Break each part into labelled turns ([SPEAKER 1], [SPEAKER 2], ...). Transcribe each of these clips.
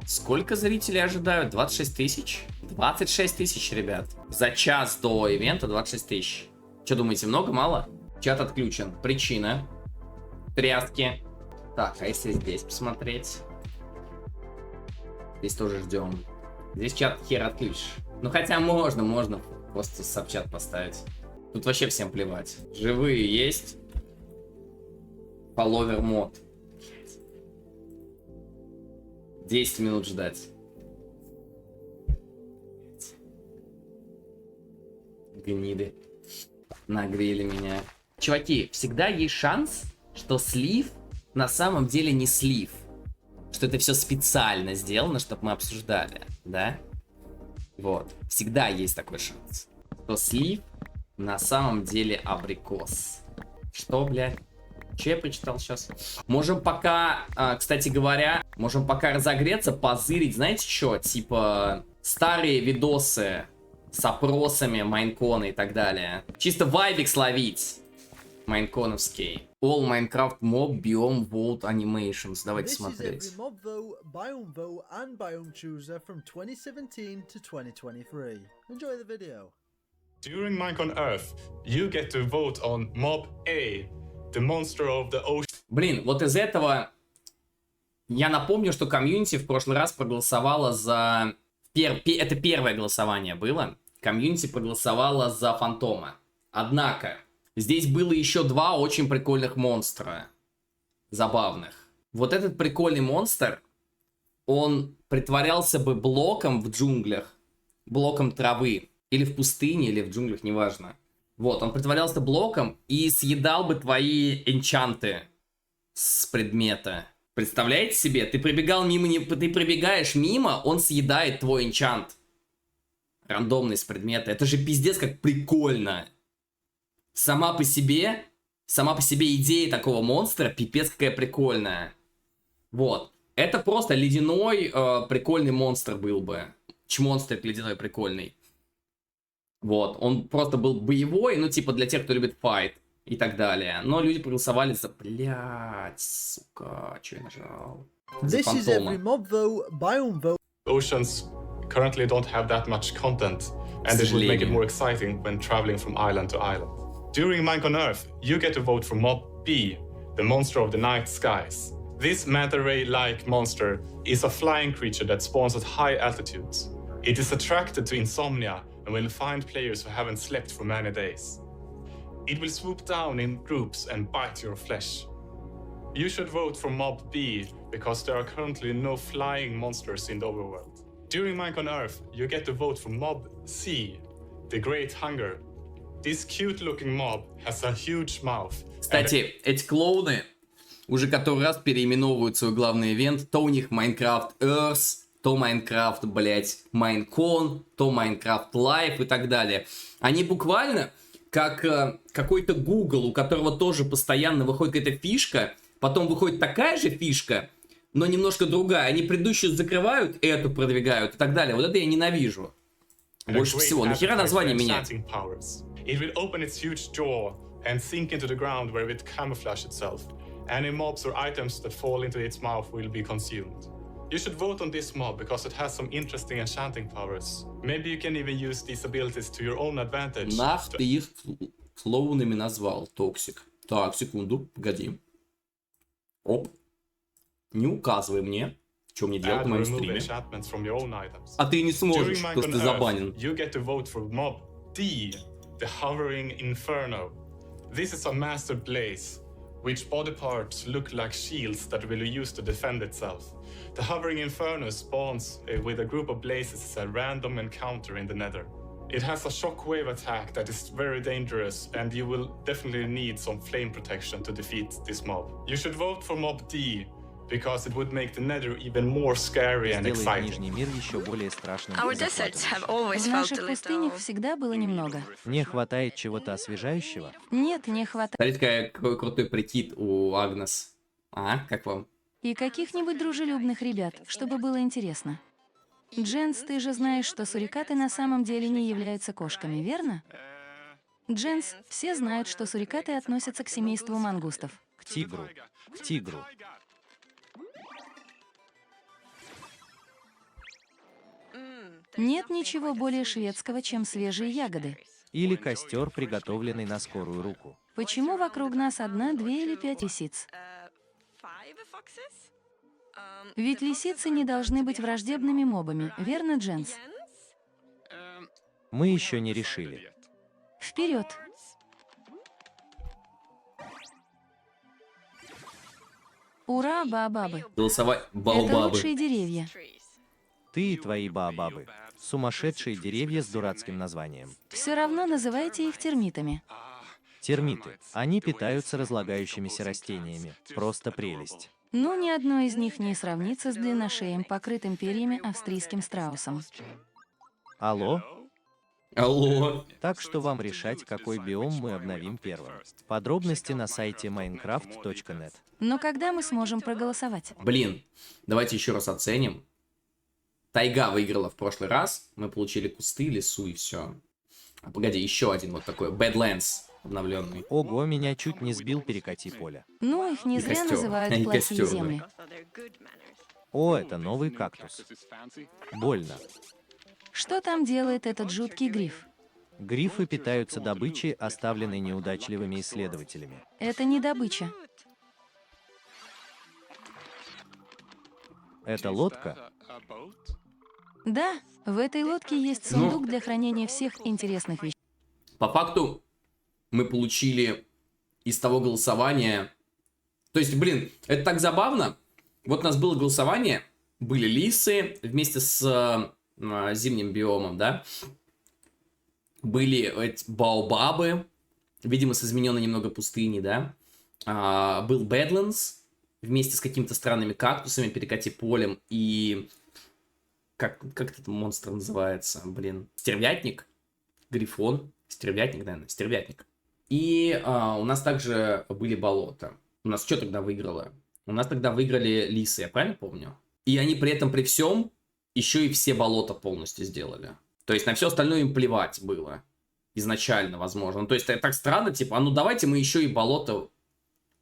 [SPEAKER 1] Сколько зрителей ожидают? 26 тысяч? 26 тысяч, ребят. За час до ивента 26 тысяч. Что думаете, много, мало? Чат отключен. Причина. Тряски. Так, а если здесь посмотреть? Здесь тоже ждем. Здесь чат хер отключишь. Ну хотя можно просто сабчат поставить. Тут вообще всем плевать. Живые есть. Фолловер мод. 10 минут ждать. Гниды. Нагрели меня. Чуваки, всегда есть шанс, что слив на самом деле не слив. Что это все специально сделано, чтобы мы обсуждали, да? Вот. Всегда есть такой шанс. Что слив на самом деле абрикос. Что, блядь? Че я прочитал сейчас? Можем пока, кстати говоря, можем пока разогреться, позырить, знаете что? Типа старые видосы с опросами Майнкона и так далее. Чисто вайбик словить. Майнконовский. All Minecraft mob biome vote animations. Давайте смотреть.
[SPEAKER 2] Mob vote, biome vote and biome chooser from 2017 to 2023. Enjoy the video.
[SPEAKER 3] During Minecraft Earth, you get to vote on mob A, the monster of the ocean.
[SPEAKER 1] Блин, вот из этого я напомню, что комьюнити в прошлый раз проголосовало за... Это первое голосование было. Комьюнити проголосовало за Фантома. Однако, здесь было еще два очень прикольных монстра. Забавных. Вот этот прикольный монстр, он притворялся бы блоком в джунглях. Блоком травы. Или в пустыне, или в джунглях, неважно. Вот, он притворялся блоком и съедал бы твои энчанты с предмета. Представляете себе? Ты пробегаешь мимо, он съедает твой энчант. Рандомный с предмета. Это же пиздец как прикольно. Сама по себе идея такого монстра пипец какая прикольная. Вот. Это просто ледяной прикольный монстр был бы. Чмонстрик ледяной прикольный. Вот. Он просто был боевой, ну типа для тех, кто любит файт и так далее. Но люди проголосовали за... Блядь, сука, что я нажал? За Фантома.
[SPEAKER 3] Oceans currently don't have that much content, and it will make it more exciting when traveling from island to island. During Minecraft Earth, you get to vote for mob B, the monster of the night skies. This manta ray-like monster is a flying creature that spawns at high altitudes. It is attracted to insomnia and will find players who haven't slept for many days. It will swoop down in groups and bite your flesh. You should vote for mob B because there are currently no flying monsters in the overworld. During Minecraft Earth, you get to vote for mob C, the Great Hunger. This cute-looking mob has a huge mouth.
[SPEAKER 1] Кстати, эти клоуны уже который раз переименовывают свой главный ивент. То у них Майнкрафт Earth, то Майнкрафт, блять, Майнкон, то Майнкрафт лайв и так далее. Они буквально как какой-то Google, у которого тоже постоянно выходит какая-то фишка, потом выходит такая же фишка, но немножко другая. Они предыдущую закрывают, эту продвигают и так далее. Вот это я ненавижу. Больше всего. Нахера название менять?
[SPEAKER 3] It will open its huge jaw and sink into the ground where it camouflage itself. Any mobs or items that fall into its mouth will be consumed. You should vote on this mob because it has some interesting enchanting powers. Maybe you can even use these abilities to your own advantage.
[SPEAKER 1] Нах, ты их клоунами назвал, Токсик. Так, секунду, погоди. Оп. Не указывай мне, что мне делать на моем стриме. А ты не сможешь, потому что ты забанен.
[SPEAKER 3] You get to vote for mob D, the hovering inferno. This is a master blaze, which body parts look like shields that will be used to defend itself. The hovering inferno spawns with a group of blazes as a random encounter in the nether. It has a shockwave attack that is very dangerous, and you will definitely need some flame protection to defeat this mob. You should vote for mob D, because it would make the nether even more scary and exciting.
[SPEAKER 4] Our deserts have always
[SPEAKER 5] В
[SPEAKER 4] felt a
[SPEAKER 5] наших пустынях
[SPEAKER 4] little...
[SPEAKER 5] всегда было немного.
[SPEAKER 6] Не хватает чего-то освежающего?
[SPEAKER 5] Нет, не хватает.
[SPEAKER 1] Смотрите, какой крутой прикид у Агнес. А, как вам?
[SPEAKER 5] И каких-нибудь дружелюбных ребят, чтобы было интересно. Дженс, ты же знаешь, что сурикаты на самом деле не являются кошками, верно? Дженс, все знают, что сурикаты относятся к семейству мангустов.
[SPEAKER 6] К тигру. К тигру.
[SPEAKER 5] Нет ничего более шведского, чем свежие ягоды.
[SPEAKER 6] Или костер, приготовленный на скорую руку.
[SPEAKER 5] Почему вокруг нас 1, 2 или 5 лисиц? Ведь лисицы не должны быть враждебными мобами, верно, Дженс?
[SPEAKER 6] Мы еще не решили.
[SPEAKER 5] Вперед! Ура, баобабы!
[SPEAKER 1] Голосовать
[SPEAKER 5] Это
[SPEAKER 1] баобабы.
[SPEAKER 5] лучшие деревья.
[SPEAKER 6] Ты и твои баобабы. Сумасшедшие деревья с дурацким названием.
[SPEAKER 5] Все равно называйте их термитами.
[SPEAKER 6] Термиты. Они питаются разлагающимися растениями. Просто прелесть.
[SPEAKER 5] Ну, ни одно из них не сравнится с длинношеем, покрытым перьями австрийским страусом.
[SPEAKER 6] Алло?
[SPEAKER 1] Алло.
[SPEAKER 6] Так что вам решать, какой биом мы обновим первым. Подробности на сайте minecraft.net.
[SPEAKER 5] Но когда мы сможем проголосовать?
[SPEAKER 1] Блин, давайте еще раз оценим. Тайга выиграла в прошлый раз. Мы получили кусты, лесу и все. А погоди, еще один вот такой. Badlands обновленный.
[SPEAKER 6] Ого, меня чуть не сбил перекати поля.
[SPEAKER 5] Ну, их не
[SPEAKER 1] И
[SPEAKER 5] зря
[SPEAKER 1] костер.
[SPEAKER 5] называют
[SPEAKER 1] Они
[SPEAKER 5] плохие
[SPEAKER 1] костерные.
[SPEAKER 5] земли.
[SPEAKER 6] О, это новый кактус. Больно.
[SPEAKER 5] Что там делает этот жуткий гриф?
[SPEAKER 6] Грифы питаются добычей, оставленной неудачливыми исследователями.
[SPEAKER 5] Это не добыча.
[SPEAKER 6] Это лодка?
[SPEAKER 5] Да, в этой лодке есть сундук для хранения всех интересных вещей.
[SPEAKER 1] По факту мы получили из того голосования... То есть, блин, это так забавно. Вот у нас было голосование, были лисы вместе с зимним биомом, да? Были эти баобабы, видимо, с измененной немного пустыней, да? Был Badlands вместе с какими-то странными кактусами, перекати полем и... Как этот монстр называется, блин? Стервятник? Грифон? Стервятник, наверное, стервятник. И у нас также были болота. У нас что тогда выиграло? У нас тогда выиграли лисы, я правильно помню? И они при этом, при всем, еще и все болота полностью сделали. То есть на все остальное им плевать было. Изначально, возможно. Ну, то есть это так странно, типа, а ну давайте мы еще и болото...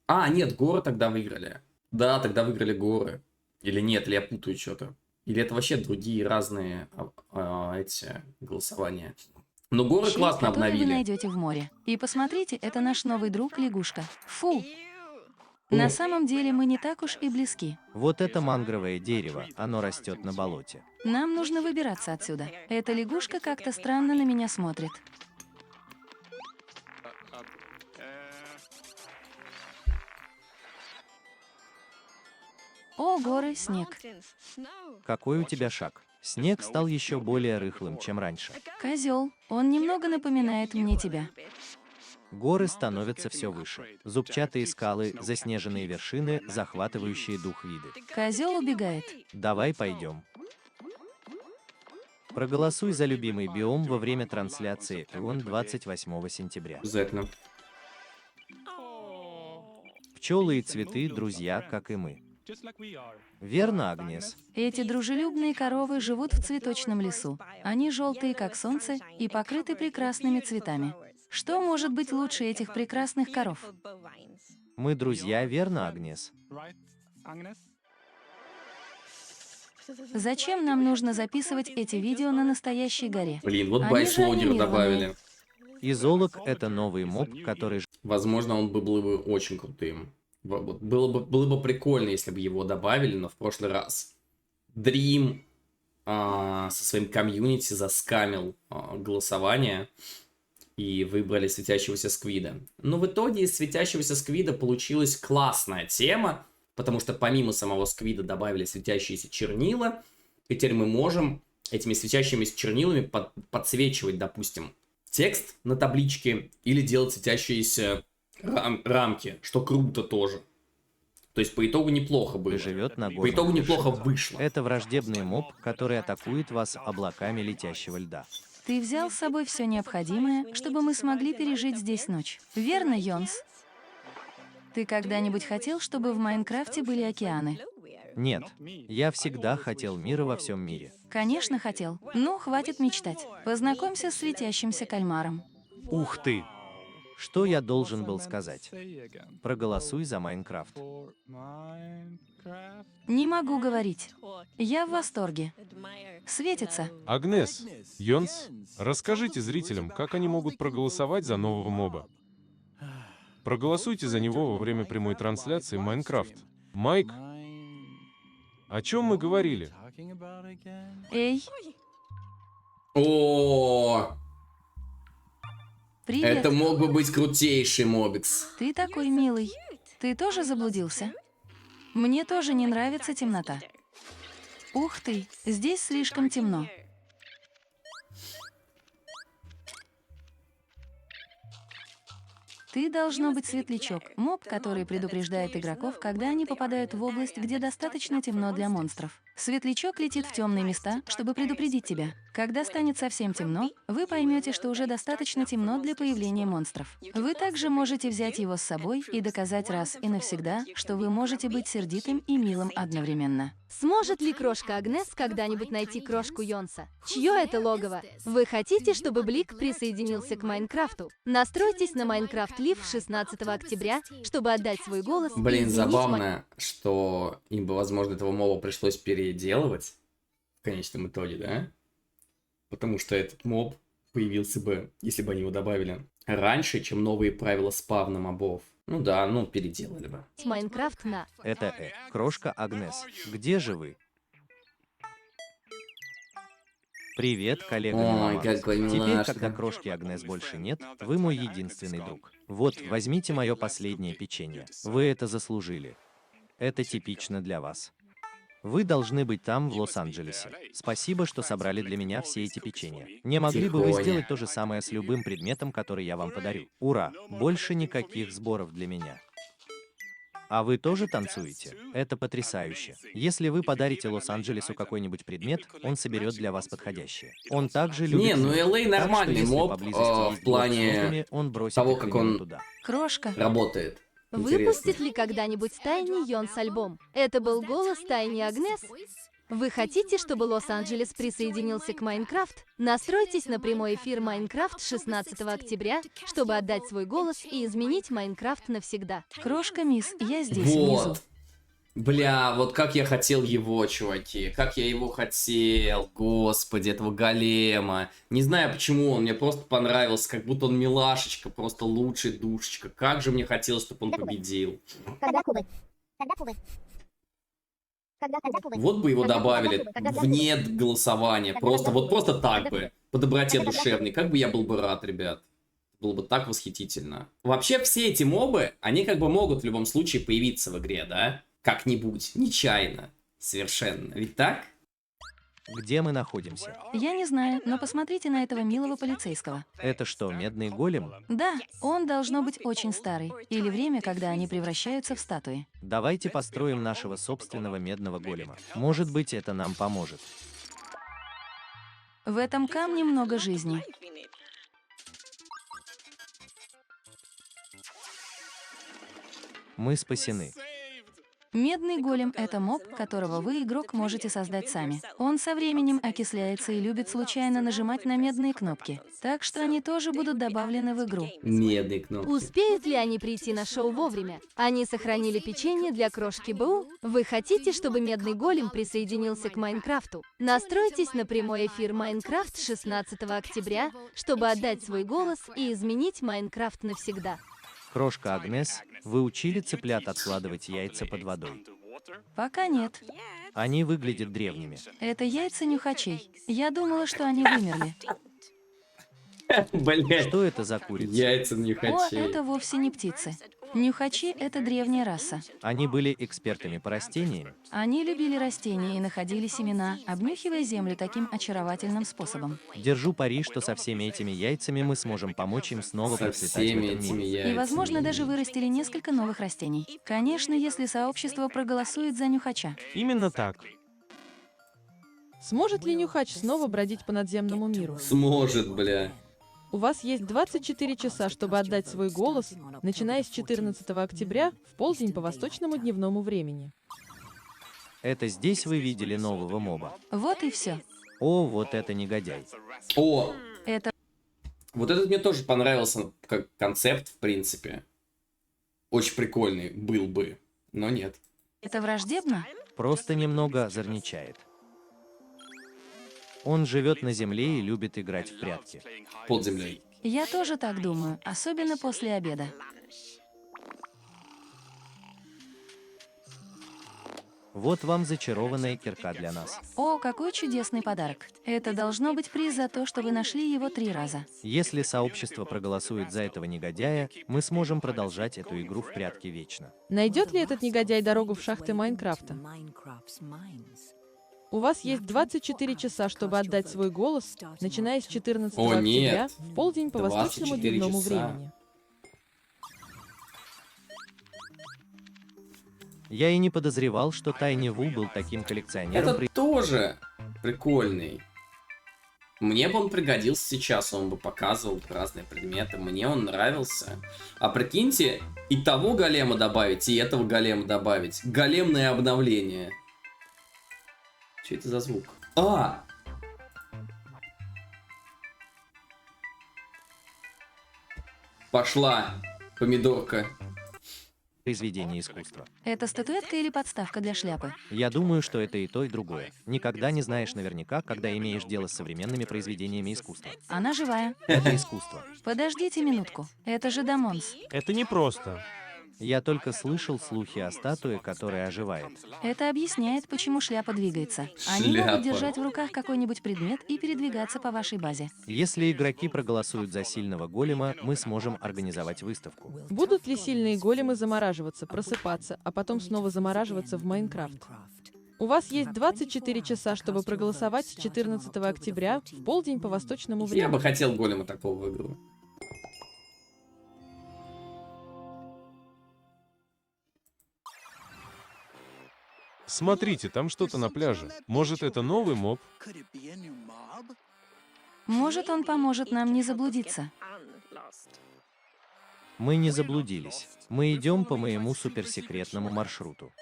[SPEAKER 1] А, нет, горы тогда выиграли. Да, тогда выиграли горы. Или нет, или я путаю что-то. Или это вообще другие разные эти голосования. Но горы
[SPEAKER 5] Щель,
[SPEAKER 1] классно
[SPEAKER 5] который вы
[SPEAKER 1] обновили.
[SPEAKER 5] найдете в море. И посмотрите, это наш новый друг лягушка. Фу! На самом деле мы не так уж и близки.
[SPEAKER 6] Вот это мангровое дерево, оно растет на болоте.
[SPEAKER 5] Нам нужно выбираться отсюда. Эта лягушка как-то странно на меня смотрит. О, горы, снег.
[SPEAKER 6] Какой у тебя шаг? Снег стал еще более рыхлым, чем раньше.
[SPEAKER 5] Козел, он немного напоминает мне тебя.
[SPEAKER 6] Горы становятся все выше. Зубчатые скалы, заснеженные вершины, захватывающие дух виды.
[SPEAKER 5] Козел убегает.
[SPEAKER 6] Давай пойдем. Проголосуй за любимый биом во время трансляции ООН 28 сентября.
[SPEAKER 1] Обязательно.
[SPEAKER 6] Пчелы и цветы, друзья, как и мы. Верно, Агнес?
[SPEAKER 5] Эти дружелюбные коровы живут в цветочном лесу. Они желтые, как солнце, и покрыты прекрасными цветами. Что может быть лучше этих прекрасных коров?
[SPEAKER 6] Мы друзья, верно, Агнес?
[SPEAKER 5] Зачем нам нужно записывать эти видео на настоящей горе?
[SPEAKER 1] Блин, вот
[SPEAKER 5] Они
[SPEAKER 1] байслоудер
[SPEAKER 5] же
[SPEAKER 1] добавили.
[SPEAKER 6] Изолог — это новый моб, который...
[SPEAKER 1] Возможно, он был бы очень крутым. Было бы прикольно, если бы его добавили, но в прошлый раз Dream со своим комьюнити заскамил голосование и выбрали светящегося сквида. Но в итоге из светящегося сквида получилась классная тема, потому что помимо самого сквида добавили светящиеся чернила. И теперь мы можем этими светящимися чернилами подсвечивать, допустим, текст на табличке или делать светящиеся рамки, что круто тоже. То есть по итогу неплохо было.
[SPEAKER 6] живет на
[SPEAKER 1] По
[SPEAKER 6] горном
[SPEAKER 1] итогу
[SPEAKER 6] вершине.
[SPEAKER 1] неплохо вышло.
[SPEAKER 6] Это враждебный моб, который атакует вас облаками летящего льда.
[SPEAKER 5] Ты взял с собой все необходимое, чтобы мы смогли пережить здесь ночь. Верно, Йонс? Ты когда-нибудь хотел, чтобы в Майнкрафте были океаны?
[SPEAKER 6] Нет, я всегда хотел мира во всем мире.
[SPEAKER 5] Конечно, хотел. Ну, хватит мечтать. Познакомься с светящимся кальмаром.
[SPEAKER 6] Ух ты! Что я должен был сказать? Проголосуй за Майнкрафт.
[SPEAKER 5] Не могу говорить. Я в восторге. Светится.
[SPEAKER 7] Агнес, Йонс, расскажите зрителям, как они могут проголосовать за нового моба. Проголосуйте за него во время прямой трансляции Майнкрафт. Майк, о чем мы говорили?
[SPEAKER 5] Эй,
[SPEAKER 1] О,
[SPEAKER 5] привет.
[SPEAKER 1] это мог бы быть крутейший мобикс.
[SPEAKER 5] Ты такой милый. Ты тоже заблудился? Мне тоже не нравится темнота. Ух ты, здесь слишком темно. Ты должно быть светлячок, моб, который предупреждает игроков, когда они попадают в область, где достаточно темно для монстров. Светлячок летит в темные места, чтобы предупредить тебя. Когда станет совсем темно, вы поймете, что уже достаточно темно для появления монстров. Вы также можете взять его с собой и доказать раз и навсегда, что вы можете быть сердитым и милым одновременно.
[SPEAKER 8] Сможет ли крошка Агнес когда-нибудь найти крошку Йонса? Чье это логово? Вы хотите, чтобы Блик присоединился к Майнкрафту? Настройтесь на Майнкрафт Лив 16 октября, чтобы отдать свой голос.
[SPEAKER 1] Блин,
[SPEAKER 8] и изменить
[SPEAKER 1] забавно, что им бы, возможно, этого моба пришлось переделывать в конечном итоге, да? Потому что этот моб появился бы, если бы они его добавили раньше, чем новые правила спавна мобов. Ну да, ну переделали бы.
[SPEAKER 8] Майнкрафт на...
[SPEAKER 6] Это крошка Агнес. Где же вы? Привет, коллега
[SPEAKER 1] Ой,
[SPEAKER 6] Меломан.
[SPEAKER 1] какой
[SPEAKER 6] Теперь,
[SPEAKER 1] милашка.
[SPEAKER 6] когда крошки Агнес больше нет, вы мой единственный друг. Вот, возьмите мое последнее печенье. Вы это заслужили. Это типично для вас. Вы должны быть там, в Лос-Анджелесе. Спасибо, что собрали для меня все эти печенья. Не могли бы вы
[SPEAKER 1] Тихоня.
[SPEAKER 6] сделать то же самое с любым предметом, который я вам подарю? Ура! Больше никаких сборов для меня. А вы тоже танцуете? Это потрясающе. Если вы подарите Лос-Анджелесу какой-нибудь предмет, он соберет для вас подходящее. Он также любит...
[SPEAKER 1] Не, ну
[SPEAKER 6] звук.
[SPEAKER 1] LA
[SPEAKER 6] Так что,
[SPEAKER 1] нормальный
[SPEAKER 6] если
[SPEAKER 1] моб
[SPEAKER 6] поблизости есть
[SPEAKER 1] в плане
[SPEAKER 6] блок с звуками, он бросит
[SPEAKER 1] того,
[SPEAKER 6] их
[SPEAKER 1] как
[SPEAKER 6] именно
[SPEAKER 1] он
[SPEAKER 6] туда.
[SPEAKER 5] Крошка.
[SPEAKER 1] работает.
[SPEAKER 8] Выпустит
[SPEAKER 1] Интересно.
[SPEAKER 8] ли когда-нибудь Тайни Йонс альбом? Это был голос Тайни Агнес. Вы хотите, чтобы Лос-Анджелес присоединился к Майнкрафт? Настройтесь на прямой эфир Майнкрафт 16 октября, чтобы отдать свой голос и изменить Майнкрафт навсегда.
[SPEAKER 5] Крошка мисс, я здесь, внизу.
[SPEAKER 1] Вот. Бля, вот как я хотел его, чуваки. Как я его хотел. Господи, этого голема. Не знаю, почему он мне просто понравился. Как будто он милашечка, просто лучший душечка. Как же мне хотелось, чтобы он победил.
[SPEAKER 9] Когда кубы? Когда кубы? Когда кубы?
[SPEAKER 1] Вот бы его добавили вне голосования. Просто, вот просто так бы. По доброте душевной. Как бы я был бы рад, ребят. Было бы так восхитительно. Вообще, все эти мобы, они как бы могут в любом случае появиться в игре, да? Как-нибудь, нечаянно, совершенно. Ведь так?
[SPEAKER 6] Где мы находимся?
[SPEAKER 5] Я не знаю, но посмотрите на этого милого полицейского.
[SPEAKER 6] Это что, медный голем?
[SPEAKER 5] Да, он должно быть очень старый. Или время, когда они превращаются в статуи.
[SPEAKER 6] Давайте построим нашего собственного медного голема. Может быть, это нам поможет.
[SPEAKER 5] В этом камне много жизни.
[SPEAKER 6] Мы спасены.
[SPEAKER 5] Медный голем — это моб, которого вы, игрок, можете создать сами. Он со временем окисляется и любит случайно нажимать на медные кнопки. Так что они тоже будут добавлены в игру.
[SPEAKER 1] Медные кнопки.
[SPEAKER 8] Успеют ли они прийти на шоу вовремя? Они сохранили печенье для крошки БУ. Вы хотите, чтобы Медный Голем присоединился к Майнкрафту? Настройтесь на прямой эфир Майнкрафт 16 октября, чтобы отдать свой голос и изменить Майнкрафт навсегда.
[SPEAKER 6] Крошка Агнес, вы учили цыплят откладывать яйца под водой?
[SPEAKER 5] Пока нет.
[SPEAKER 6] Они выглядят древними.
[SPEAKER 5] Это яйца нюхачей. Я думала, что они вымерли.
[SPEAKER 1] Блять.
[SPEAKER 6] Что это за курица?
[SPEAKER 1] Яйца
[SPEAKER 5] О,
[SPEAKER 1] нюхачей.
[SPEAKER 5] это вовсе не птицы. Нюхачи — это древняя раса.
[SPEAKER 6] Они были экспертами по растениям.
[SPEAKER 5] Они любили растения и находили семена, обнюхивая землю таким очаровательным способом.
[SPEAKER 6] Держу пари, что со всеми этими яйцами мы сможем помочь им снова
[SPEAKER 1] Со
[SPEAKER 6] процветать в
[SPEAKER 1] всеми
[SPEAKER 6] этом
[SPEAKER 1] этими
[SPEAKER 6] мире.
[SPEAKER 1] яйцами.
[SPEAKER 5] И, возможно, даже вырастили несколько новых растений. Конечно, если сообщество проголосует за нюхача.
[SPEAKER 7] Именно так.
[SPEAKER 10] Сможет ли нюхач снова бродить по надземному миру?
[SPEAKER 1] Сможет, бля.
[SPEAKER 10] У вас есть 24 часа, чтобы отдать свой голос, начиная с 14 октября в полдень по восточному дневному времени.
[SPEAKER 6] Это здесь вы видели нового моба?
[SPEAKER 5] Вот и все.
[SPEAKER 6] О, вот это негодяй.
[SPEAKER 1] О,
[SPEAKER 5] Это
[SPEAKER 1] вот этот мне тоже понравился как концепт, в принципе. Очень прикольный был бы, но нет.
[SPEAKER 5] Это враждебно?
[SPEAKER 6] Просто немного озорничает. Он живет на земле и любит играть в прятки.
[SPEAKER 1] Под землей.
[SPEAKER 5] Я тоже так думаю, особенно после обеда.
[SPEAKER 6] Вот вам зачарованная кирка для нас.
[SPEAKER 5] О, какой чудесный подарок. Это должно быть приз за то, что вы нашли его 3 раза.
[SPEAKER 6] Если сообщество проголосует за этого негодяя, мы сможем продолжать эту игру в прятки вечно.
[SPEAKER 10] Найдет ли этот негодяй дорогу в шахты Майнкрафта? У вас есть 24 часа, чтобы отдать свой голос, начиная с 14
[SPEAKER 1] О,
[SPEAKER 10] октября
[SPEAKER 1] нет.
[SPEAKER 10] в полдень по восточному
[SPEAKER 1] 24
[SPEAKER 10] дневному
[SPEAKER 1] часа.
[SPEAKER 10] времени.
[SPEAKER 6] Я и не подозревал, что Тайни Ву был таким коллекционером.
[SPEAKER 1] Это тоже прикольный. Мне бы он пригодился сейчас, он бы показывал разные предметы. Мне он нравился. А прикиньте, и того голема добавить, и этого голема добавить. Големное обновление. Что это за звук? А! Пошла помидорка.
[SPEAKER 6] Произведение искусства.
[SPEAKER 5] Это статуэтка или подставка для шляпы?
[SPEAKER 6] Я думаю, что это и то, и другое. Никогда не знаешь наверняка, когда имеешь дело с современными произведениями искусства.
[SPEAKER 5] Она живая.
[SPEAKER 6] Это искусство.
[SPEAKER 5] Подождите минутку. Это же Дамонс.
[SPEAKER 7] Это непросто.
[SPEAKER 6] Я только слышал слухи о статуе, которая оживает.
[SPEAKER 5] Это объясняет, почему шляпа двигается. Они
[SPEAKER 1] Шляпа.
[SPEAKER 5] могут держать в руках какой-нибудь предмет и передвигаться по вашей базе.
[SPEAKER 6] Если игроки проголосуют за сильного голема, мы сможем организовать выставку.
[SPEAKER 10] Будут ли сильные големы замораживаться, просыпаться, а потом снова замораживаться в Майнкрафт? У вас есть 24 часа, чтобы проголосовать с 14 октября в полдень по восточному
[SPEAKER 1] Я
[SPEAKER 10] времени.
[SPEAKER 1] бы хотел голема такого в игру.
[SPEAKER 7] Смотрите, там что-то на пляже. Может, это новый моб?
[SPEAKER 5] Может, он поможет нам не заблудиться.
[SPEAKER 6] Мы не заблудились. Мы идем по моему суперсекретному маршруту.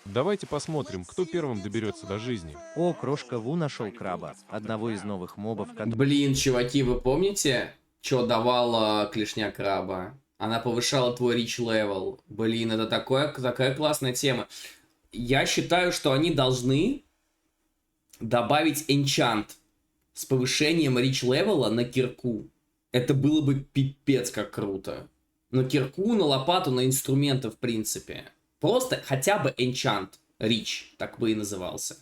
[SPEAKER 7] Давайте посмотрим, кто первым доберется до жизни.
[SPEAKER 6] О, крошка Ву нашел краба, одного из новых мобов, который...
[SPEAKER 1] Блин, чуваки, вы помните, что давала клешня краба? Она повышала твой рич левел. Блин, это такая классная тема. Я считаю, что они должны добавить энчант с повышением рич левела на кирку. Это было бы пипец как круто. На кирку, на лопату, на инструменты в принципе. Просто хотя бы энчант рич, так бы и назывался.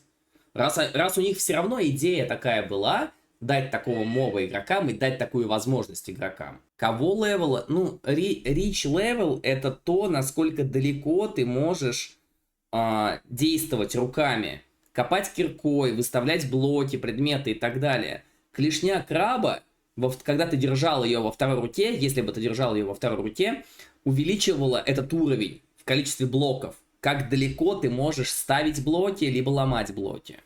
[SPEAKER 1] Раз у них все равно идея такая была, дать такого моба игрокам и дать такую возможность игрокам. Кого левела? Ну, рич левел это то, насколько далеко ты можешь действовать руками. Копать киркой, выставлять блоки, предметы и так далее. Клешня краба, когда ты держал ее во второй руке, если бы ты держал ее во второй руке, увеличивала этот уровень в количестве блоков. Как далеко ты можешь ставить блоки, либо ломать блоки.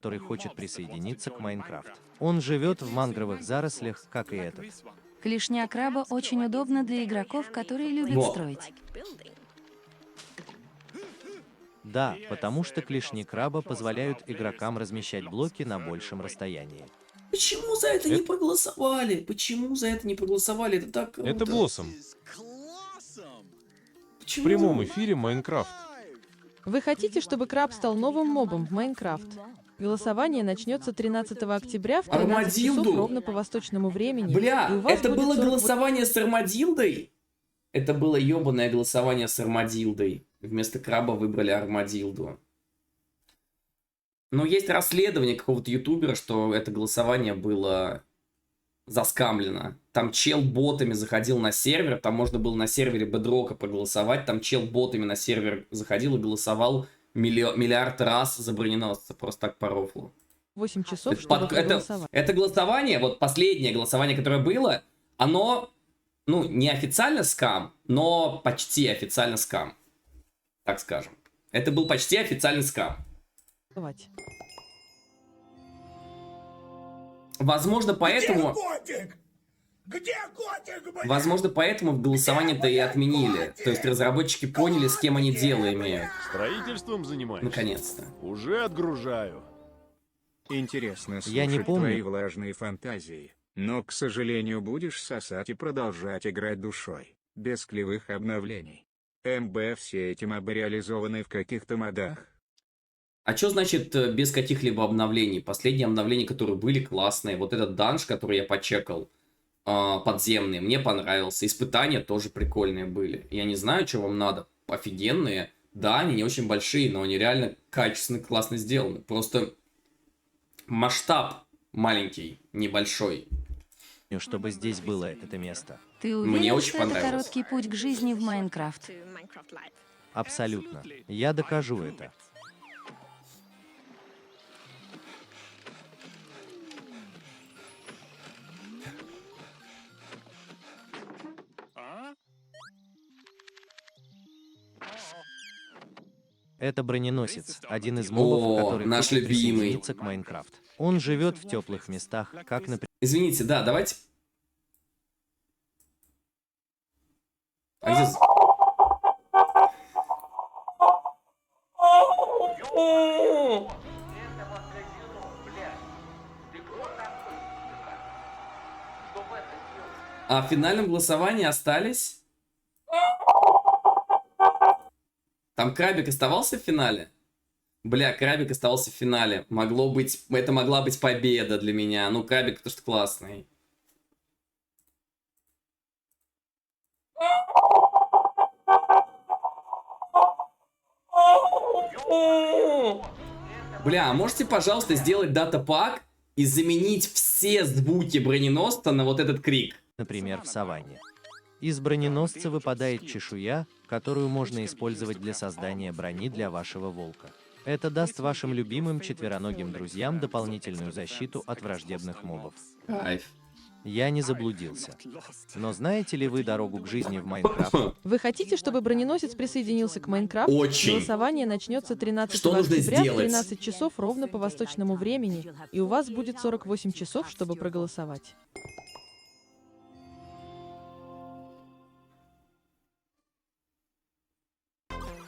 [SPEAKER 6] который хочет присоединиться к Майнкрафт. Он живет в мангровых зарослях, как и этот.
[SPEAKER 5] Клешня краба очень удобна для игроков, которые любят строить.
[SPEAKER 6] Да, потому что клешни краба позволяют игрокам размещать блоки на большем расстоянии.
[SPEAKER 1] Почему за это не проголосовали? Почему за это не проголосовали? Это так круто.
[SPEAKER 7] Это Блоссом.
[SPEAKER 1] Почему?
[SPEAKER 7] В прямом эфире Майнкрафт.
[SPEAKER 10] Вы хотите, чтобы краб стал новым мобом в Майнкрафт? Голосование начнется 13 октября в 13 часов
[SPEAKER 1] Армадилду?
[SPEAKER 10] ровно по восточному времени.
[SPEAKER 1] Бля,
[SPEAKER 10] и у вас
[SPEAKER 1] это
[SPEAKER 10] будет
[SPEAKER 1] было
[SPEAKER 10] 48
[SPEAKER 1] голосование с Армадилдой? Это было ебаное голосование с Армадилдой. Вместо краба выбрали Армадилду. Но есть расследование какого-то ютубера, что это голосование было заскамлено. Там чел ботами заходил на сервер, там можно было на сервере Бедрока проголосовать, там чел ботами на сервер заходил и голосовал миллиард раз за броненосца, просто так по рофлу.
[SPEAKER 10] 8 часов, чтобы проголосовать.
[SPEAKER 1] Это голосование, вот последнее голосование, которое было, оно, ну, не официально скам, но почти официально скам. Так скажем. Это был почти официальный скам. Возможно, поэтому...
[SPEAKER 11] Где котик, блядь?
[SPEAKER 1] Возможно, поэтому голосование-то и отменили. То есть разработчики поняли, с кем они дело имеют.
[SPEAKER 12] Строительством занимаешься?
[SPEAKER 1] Наконец-то.
[SPEAKER 12] Уже отгружаю.
[SPEAKER 13] Интересно слушать
[SPEAKER 6] Я не помню.
[SPEAKER 13] твои влажные фантазии, но, к сожалению, будешь сосать и продолжать играть душой, без клевых обновлений. МБ все эти мобы реализованы в каких-то модах.
[SPEAKER 1] А что значит без каких-либо обновлений? Последние обновления, которые были, классные. Вот этот данж, который я почекал, подземный, мне понравился. Испытания тоже прикольные были. Я не знаю, что вам надо. Офигенные. Да, они не очень большие, но они реально качественно, классно сделаны. Просто масштаб маленький, небольшой.
[SPEAKER 6] Чтобы здесь было это место.
[SPEAKER 5] Ты уверен, что это короткий путь к жизни в Майнкрафт?
[SPEAKER 6] Абсолютно. Я докажу это. Это броненосец, один из мобов, который
[SPEAKER 1] наш
[SPEAKER 6] хочет
[SPEAKER 1] любимый.
[SPEAKER 6] присоединиться к Майнкрафт. Он живет в теплых местах, как, например...
[SPEAKER 1] Извините, да, давайте... А где... А в финальном голосовании остались... Там Крабик оставался в финале? Бля, Крабик оставался в финале. Могло быть... Это могла быть победа для меня. Ну, Крабик, потому что классный. Бля, а можете, пожалуйста, сделать дата-пак и заменить все звуки броненосца на вот этот крик?
[SPEAKER 6] Например, в саванне. Из броненосца выпадает чешуя, которую можно использовать для создания брони для вашего волка. Это даст вашим любимым четвероногим друзьям дополнительную защиту от враждебных мобов.
[SPEAKER 1] Кайф.
[SPEAKER 6] Я не заблудился. Но знаете ли вы дорогу к жизни в Майнкрафт?
[SPEAKER 10] Вы хотите, чтобы броненосец присоединился к Майнкрафту?
[SPEAKER 1] Очень.
[SPEAKER 10] Голосование начнется 13
[SPEAKER 1] Что нужно
[SPEAKER 10] октября в
[SPEAKER 1] сделать?
[SPEAKER 10] 13 часов ровно по восточному времени, и у вас будет 48 часов, чтобы проголосовать.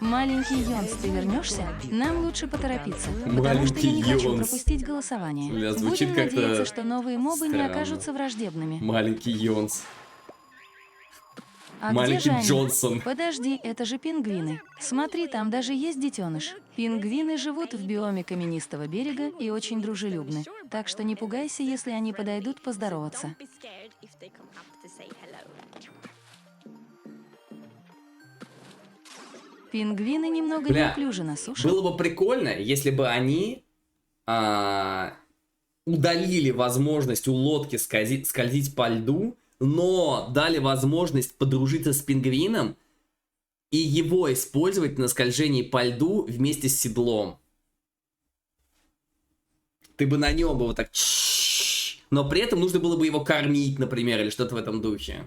[SPEAKER 5] Маленький Йонс, ты вернешься? Нам лучше поторопиться, потому что я не хочу пропустить голосование.
[SPEAKER 1] Бля, звучит
[SPEAKER 5] Будем
[SPEAKER 1] как-то
[SPEAKER 5] надеяться, что новые мобы не
[SPEAKER 1] странно.
[SPEAKER 5] окажутся враждебными.
[SPEAKER 1] Маленький Йонс.
[SPEAKER 5] А
[SPEAKER 1] Маленький
[SPEAKER 5] где же они?
[SPEAKER 1] Джонсон.
[SPEAKER 5] Подожди, это же пингвины. Смотри, там даже есть детеныш. Пингвины живут в биоме каменистого берега и очень дружелюбны. Так что не пугайся, если они подойдут поздороваться. Пингвины немного неуклюжи на суше.
[SPEAKER 1] Было бы прикольно, если бы они удалили возможность у лодки скользить по льду, но дали возможность подружиться с пингвином и его использовать на скольжении по льду вместе с седлом. Ты бы на нем бы вот так... Но при этом нужно было бы его кормить, например, или что-то в этом духе.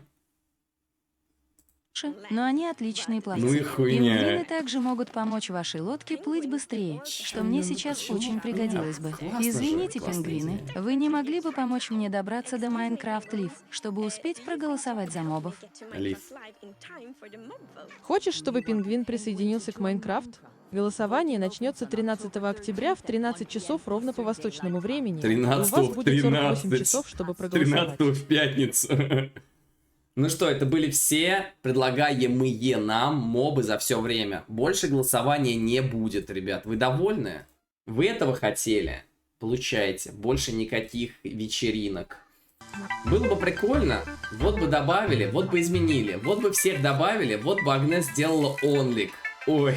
[SPEAKER 5] Но они отличные пловцы.
[SPEAKER 1] Ну и хуйня.
[SPEAKER 5] Пингвины также могут помочь вашей лодке плыть быстрее, что мне сейчас очень пригодилось бы. Извините, пингвины, вы не могли бы помочь мне добраться до Майнкрафт Лив, чтобы успеть проголосовать за мобов?
[SPEAKER 1] Лив.
[SPEAKER 10] Хочешь, чтобы пингвин присоединился к Майнкрафт? Голосование начнется 13 октября в 13 часов ровно по восточному времени.
[SPEAKER 1] 13
[SPEAKER 10] и у вас будет 48
[SPEAKER 1] 13.
[SPEAKER 10] часов, чтобы проголосовать.
[SPEAKER 1] 13 в пятницу. Ну что, это были все предлагаемые нам мобы за все время. Больше голосования не будет, ребят. Вы довольны? Вы этого хотели? Получаете. Больше никаких вечеринок. Было бы прикольно. Вот бы добавили, вот бы изменили. Вот бы всех добавили, вот бы Агнес сделала онлик. Ой.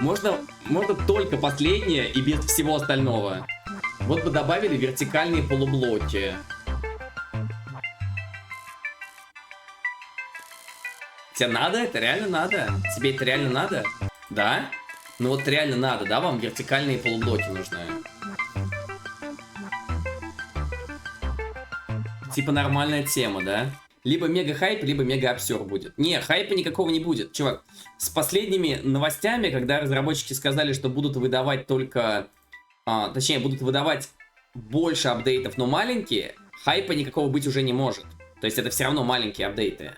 [SPEAKER 1] Можно только последнее и без всего остального. Вот бы добавили вертикальные полублоки. Тебе надо? Это реально надо? Тебе это реально надо? Да? Ну вот реально надо, да? Вам вертикальные полублоки нужны. Типа нормальная тема, да? Либо мега хайп, либо мега обсер будет. Не, хайпа никакого не будет. Чувак, с последними новостями, когда разработчики сказали, что будут выдавать только... точнее, будут выдавать больше апдейтов, но маленькие, хайпа никакого быть уже не может. То есть это все равно маленькие апдейты.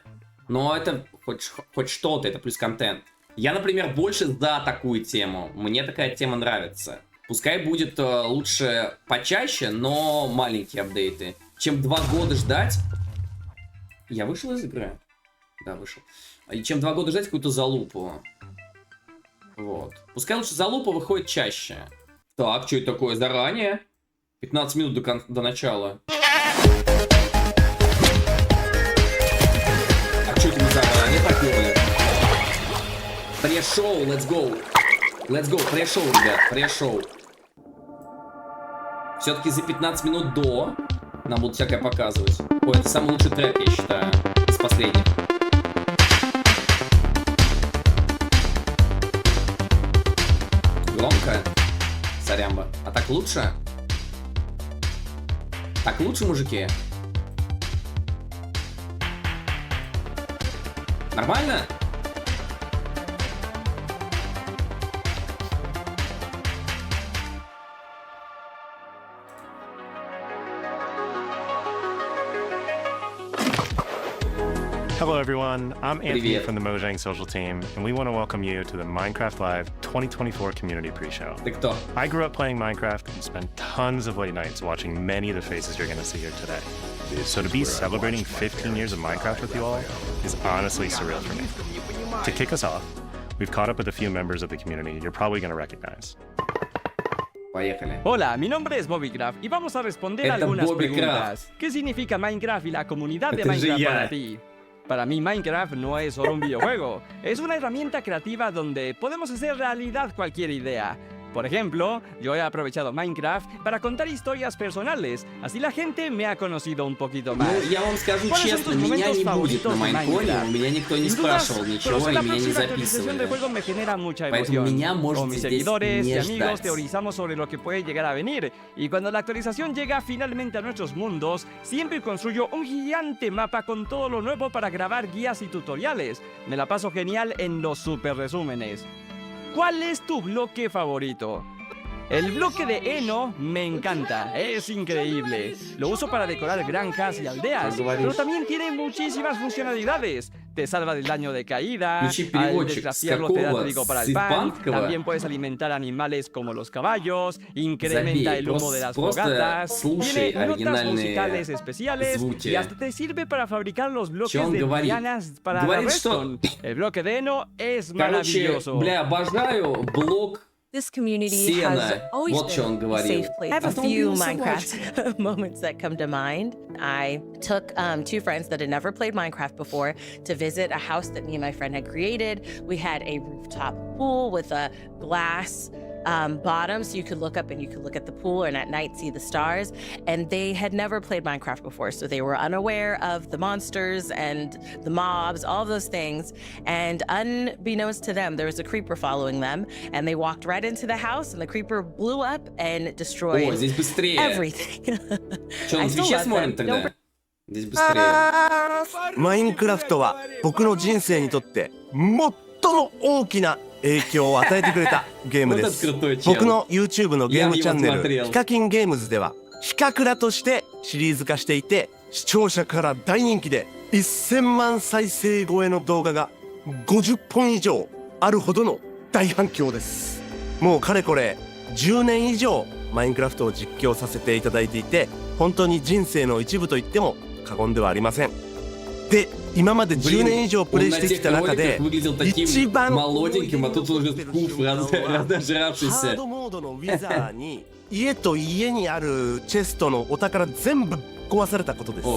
[SPEAKER 1] Но это хоть что-то, это плюс контент. Я, например, больше за такую тему. Мне такая тема нравится. Пускай будет лучше почаще, но маленькие апдейты. Чем 2 года ждать... Я вышел из игры? Да, вышел. И чем 2 года ждать какую-то залупу. Вот. Пускай лучше залупа выходит чаще. Так, что это такое? Заранее? 15 минут до начала. А что это мы заранее так делали? Пре-шоу, let's go. Let's go, пре-шоу, ребят, пре-шоу. Все-таки за 15 минут до нам будут всякое показывать. Ой, это самый лучший трек, я считаю, из последних. Громко. Сорямба. А так лучше? Так лучше, мужики? Нормально?
[SPEAKER 14] Hello everyone, I'm Anthony
[SPEAKER 1] Привет.
[SPEAKER 14] from the Mojang social team, and we want to welcome you to the Minecraft Live 2024 community pre-show.
[SPEAKER 1] Ты кто?
[SPEAKER 14] I grew up playing Minecraft and spent tons of late nights watching many of the faces you're going to see here today. So to be celebrating 15 years of Minecraft with you all is honestly surreal for me. To kick us off, we've caught up with a few members of the community you're probably going to recognize.
[SPEAKER 1] Поехали.
[SPEAKER 15] Hola, mi nombre es Bobbycraft y vamos a responder algunas preguntas. ¿Qué significa Minecraft y la comunidad de Minecraft para ti? Para mí Minecraft no es solo un videojuego, es una herramienta creativa donde podemos hacer realidad cualquier idea. Por ejemplo, yo he aprovechado Minecraft para contar historias personales, así la gente me ha conocido un poquito más.
[SPEAKER 1] Ну, я вам скажу честно, меня не будет на Майнконе, у меня никто не спрашивал ничего и меня не записывали. Поэтому меня можете здесь
[SPEAKER 15] seguidores
[SPEAKER 1] не
[SPEAKER 15] y amigos
[SPEAKER 1] ждать.
[SPEAKER 15] teorizamos sobre lo que puede llegar a venir, y cuando la actualización llega finalmente a nuestros mundos, siempre construyo un gigante mapa con todo lo nuevo para grabar guías y tutoriales. Me la paso genial en los super resúmenes. ¿Cuál es tu bloque favorito? El bloque de heno me encanta, es increíble. Lo uso para decorar granjas y aldeas, pero también tiene muchísimas funcionalidades. Te salva del daño de caída, al desgraciarlo te da trigo para el pan, también puedes alimentar animales como los caballos, incrementa el humo de las fogatas, tiene notas musicales especiales y hasta te sirve para fabricar los bloques de lianas para la redstone. El bloque de heno es maravilloso.
[SPEAKER 1] Бля, обожаю блок.
[SPEAKER 16] This community has always been a safe place. I have a few Minecraft moments that come to mind. I took 2 friends that had never played Minecraft before to visit a house that me and my friend had created. We had a rooftop pool with a glass bottom, so you could look up and you could look at the pool and at night see the stars. And they had never played Minecraft before, so they were unaware of the monsters and the mobs, all those things. And unbeknownst to them, there was a creeper following them, and they walked right into the house, and the creeper blew up and destroyed everything.
[SPEAKER 1] Что, на Твиче смотрим тогда? Здесь быстрее.
[SPEAKER 17] マインクラフトは僕の人生にとって最も大きな影響を与えてくれたゲームです。僕の YouTube のゲームチャンネルヒカキンゲームズではヒカクラとしてシリーズ化していて、視聴者から大人気で1000万再生超えの動画が50本以上あるほどの大反響です。もうかれこれ10年以上マインクラフトを実況させていただいていて、本当に人生の一部と言っても過言ではありません。で、今まで10年以上プレイしてきた中で一番
[SPEAKER 1] молоденьким, а тут уже скуф разожравшийся.
[SPEAKER 17] ハードモードのウィザーに家と家にあるチェストのお宝全部壊されたことです。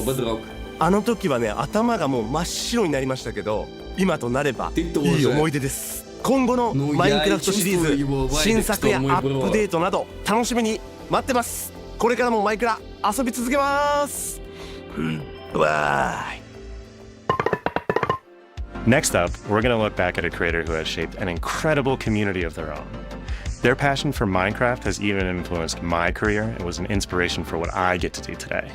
[SPEAKER 17] あの時はね、頭がもう真っ白になりましたけど、今となればいい思い出です。今後のマインクラフトシリーズ新作やアップデートなど楽しみに待ってます。これからもマイクラ遊び続けます。わーい。
[SPEAKER 14] Next up, we're going to look back at a creator who has shaped an incredible community of their own. Their passion for Minecraft has even influenced my career and was an inspiration for what I get to do today.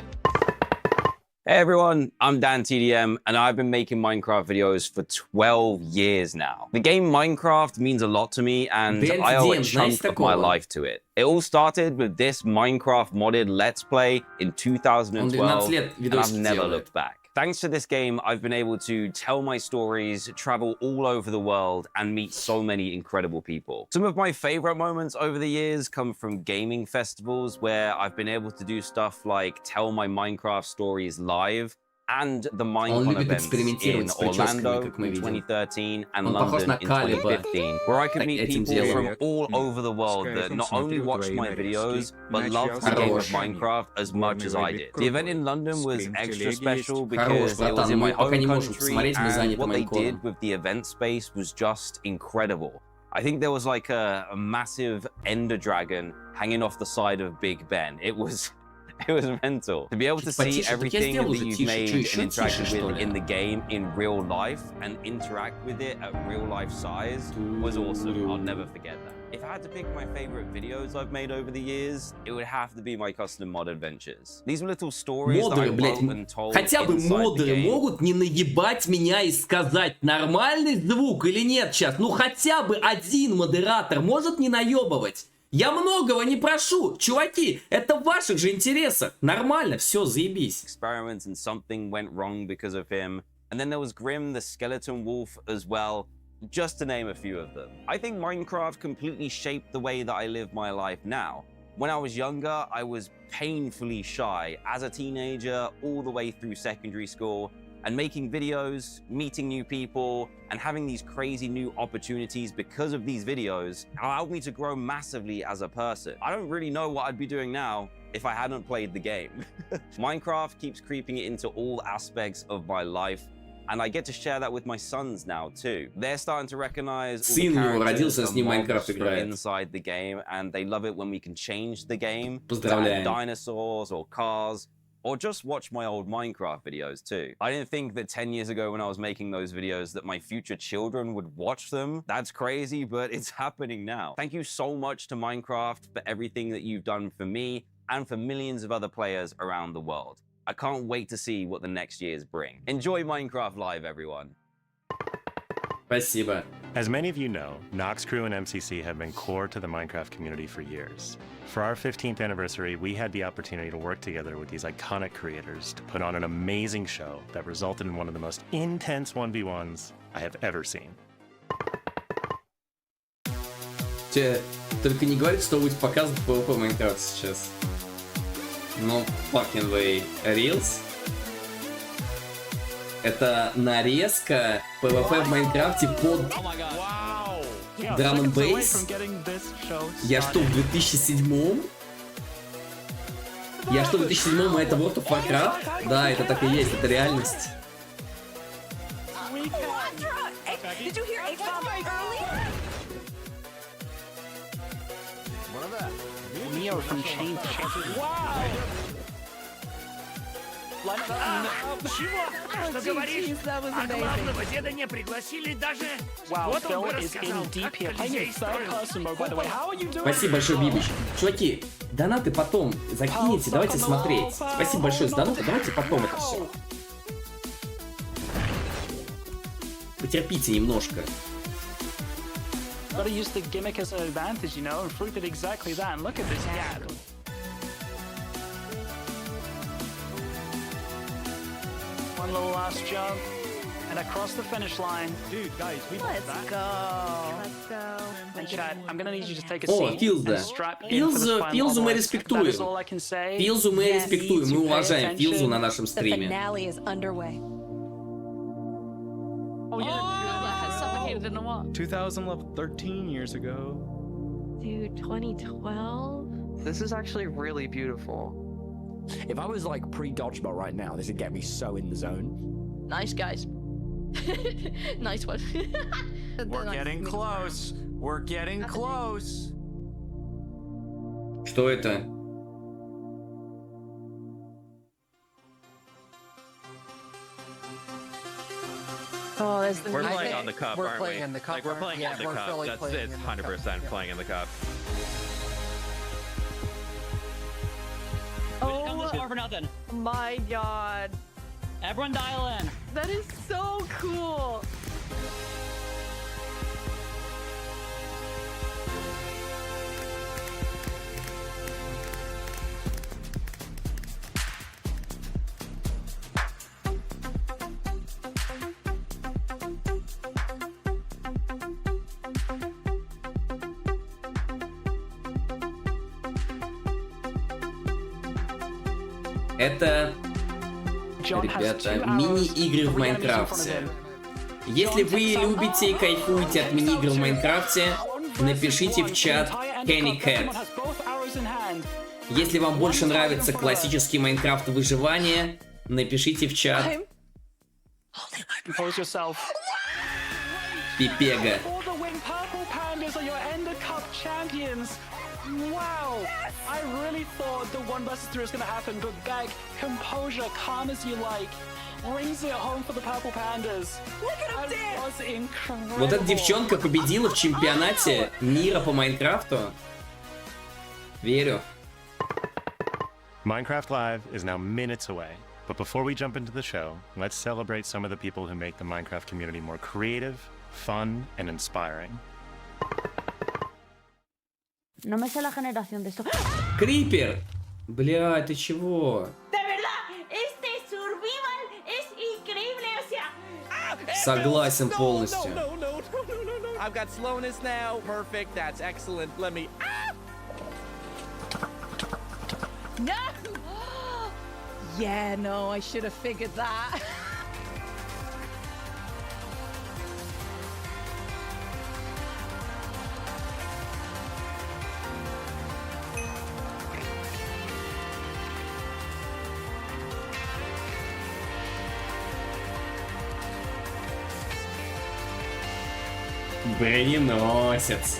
[SPEAKER 18] Hey everyone, I'm Dan TDM and I've been making Minecraft videos for 12 years now. The game Minecraft means a lot to me and I owe a chunk of my life to it. It all started with this Minecraft modded Let's Play in 2012 and I've never looked back. Thanks to this game, I've been able to tell my stories, travel all over the world, and meet so many incredible people. Some of my favorite moments over the years come from gaming festivals where I've been able to do stuff like tell my Minecraft stories live and the Minecon events in Orlando in 2013 and London in 2015, where I could meet people from all over the world that not only watched my videos, but loved the game of Minecraft as much as I did. The event in London was extra special because it was in my home country, and what they did with the event space was just incredible. I think there was like a massive ender dragon hanging off the side of Big Ben. It was mental. To be able to see everything that you've made and interacted with in the game in real life and interact with it at real life size was awesome. I'll never forget that. If I had to pick my favorite videos I've made over the years, it would have to be my custom mod adventures. These were little stories that I wrote and told
[SPEAKER 1] Хотя бы
[SPEAKER 18] inside the
[SPEAKER 1] модеры
[SPEAKER 18] game.
[SPEAKER 1] могут не наебать меня и сказать, нормальный звук или нет сейчас. Ну хотя бы один модератор может не наебывать. Я многого не прошу. Чуваки, это в ваших же интересах. Нормально, все, заебись.
[SPEAKER 18] Experiments and something went wrong because of him. And then there was Grim the Skeleton Wolf as well, just to name a few of them. I think Minecraft completely shaped the way that I live my life now. When I was younger, I was painfully shy as a teenager all the way through secondary school. And making videos, meeting new people, and having these crazy new opportunities because of these videos allowed me to grow massively as a person. I don't really know what I'd be doing now if I hadn't played the game. Minecraft keeps creeping into all aspects of my life, and I get to share that with my sons now too. They're starting to recognize all the characters and mobs from inside the game, and they love it when we can change the game to add dinosaurs or cars, or just watch my old Minecraft videos too. I didn't think that 10 years ago when I was making those videos that my future children would watch them. That's crazy, but it's happening now. Thank you so much to Minecraft for everything that you've done for me and for millions of other players around the world. I can't wait to see what the next years bring. Enjoy Minecraft Live, everyone.
[SPEAKER 1] Спасибо.
[SPEAKER 14] As many of you know, Nox Crew and MCC have been core to the Minecraft community for years. For our 15th anniversary, we had the opportunity to work together with these iconic creators to put on an amazing show that resulted in one of the most intense 1v1s I have ever seen.
[SPEAKER 1] Только не говорит, что будет показан PvP Майнкрафт сейчас. No fucking way. Reels? Это нарезка PvP в Майнкрафте под Drum and Bass? Я что, в 2007-м? Я что, в 2007-м это World of Warcraft? Да, это так и есть, это реальность.
[SPEAKER 11] Что говоришь? А главного деда не пригласили даже. Вот он бы рассказал, как Колизей строил.
[SPEAKER 1] Спасибо большое, Бибич. Чуваки, донаты потом закинете, давайте смотреть. Спасибо большое за донаты, давайте потом это все. Потерпите немножко.
[SPEAKER 19] Gotta use the gimmick as an advantage, you know, and Fruit did exactly that. And look at this gap. One little last jump, and across the finish line. Dude, guys, we got that.
[SPEAKER 8] Let's go.
[SPEAKER 19] And chat, I'm gonna need you to take a seat
[SPEAKER 1] Филза.
[SPEAKER 19] and strap in for the final
[SPEAKER 1] Филзу мы
[SPEAKER 19] boss.
[SPEAKER 1] респектуем.
[SPEAKER 19] That is all I can say.
[SPEAKER 1] Филзу мы респектуем, мы уважаем Филзу на нашем
[SPEAKER 8] The
[SPEAKER 1] стриме.
[SPEAKER 8] finale is underway.
[SPEAKER 19] Oh, yeah.
[SPEAKER 20] In a what?
[SPEAKER 19] 2011, 13 years ago.
[SPEAKER 20] Dude, 2012?
[SPEAKER 21] This is actually really beautiful.
[SPEAKER 22] If I was like pre-dodgeball right now, this would get me so in the zone.
[SPEAKER 20] Nice, guys. Nice one.
[SPEAKER 12] We're getting close. We're getting close.
[SPEAKER 1] Что это?
[SPEAKER 21] Oh, that's the
[SPEAKER 23] We're playing on the cup,
[SPEAKER 21] we're
[SPEAKER 23] aren't
[SPEAKER 21] playing
[SPEAKER 23] we?
[SPEAKER 21] in the cup.
[SPEAKER 23] Like, we're playing in the
[SPEAKER 21] we're
[SPEAKER 23] cup.
[SPEAKER 21] fully
[SPEAKER 23] That's
[SPEAKER 21] playing
[SPEAKER 23] it's
[SPEAKER 21] in the
[SPEAKER 23] 100%
[SPEAKER 21] cup.
[SPEAKER 23] playing in the cup.
[SPEAKER 20] Oh, over nothing.
[SPEAKER 21] My God.
[SPEAKER 20] Everyone dial in.
[SPEAKER 21] That is so cool.
[SPEAKER 1] Ребята, мини-игры в Майнкрафте. Если вы любите и кайфуете от мини-игр в Майнкрафте, напишите в чат Kenny Cat. Если вам больше нравится классический Майнкрафт выживания, напишите в чат Пипега.
[SPEAKER 19] Wow! I really thought the 1 vs 3 was gonna happen, but back, composure, calm as you like, brings it home for the purple pandas. Look at him was incredible.
[SPEAKER 1] Вот эта девчонка победила в чемпионате мира по Майнкрафту. Верю.
[SPEAKER 14] Minecraft Live is now minutes away, but before we jump into the show, let's celebrate some of the people who make the Minecraft community more creative, fun, and inspiring.
[SPEAKER 2] No me sé la generación de esto.
[SPEAKER 1] Крипер! Бля, ты чего?
[SPEAKER 2] De verdad, este survival es increíble, o sea.
[SPEAKER 1] Согласен полностью.
[SPEAKER 3] I've got slowness now. Perfect. That's excellent. Let me.
[SPEAKER 2] No. Yeah, no, I should have figured that.
[SPEAKER 1] Броненосец.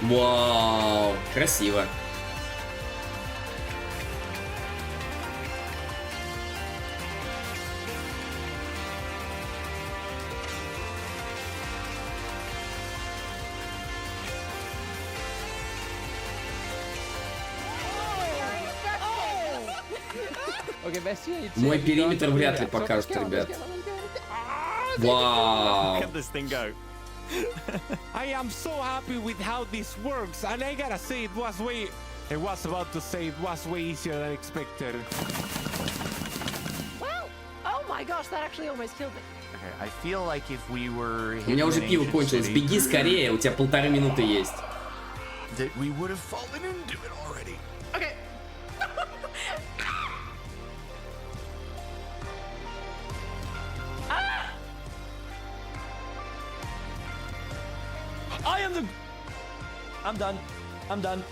[SPEAKER 1] Вау, красиво. Мой периметр вряд ли покажет, ребят. Вау.
[SPEAKER 3] I am so happy with how this works, and I gotta say it was way easier than expected.
[SPEAKER 2] Well, oh my gosh, that actually almost killed me.
[SPEAKER 12] Okay, I feel like if we were
[SPEAKER 1] У меня уже пиво кончилось. Беги скорее, у тебя 1,5 минуты есть.
[SPEAKER 12] That we would have fallen into it already.
[SPEAKER 2] Okay.
[SPEAKER 3] I am the. I'm done. I'm done.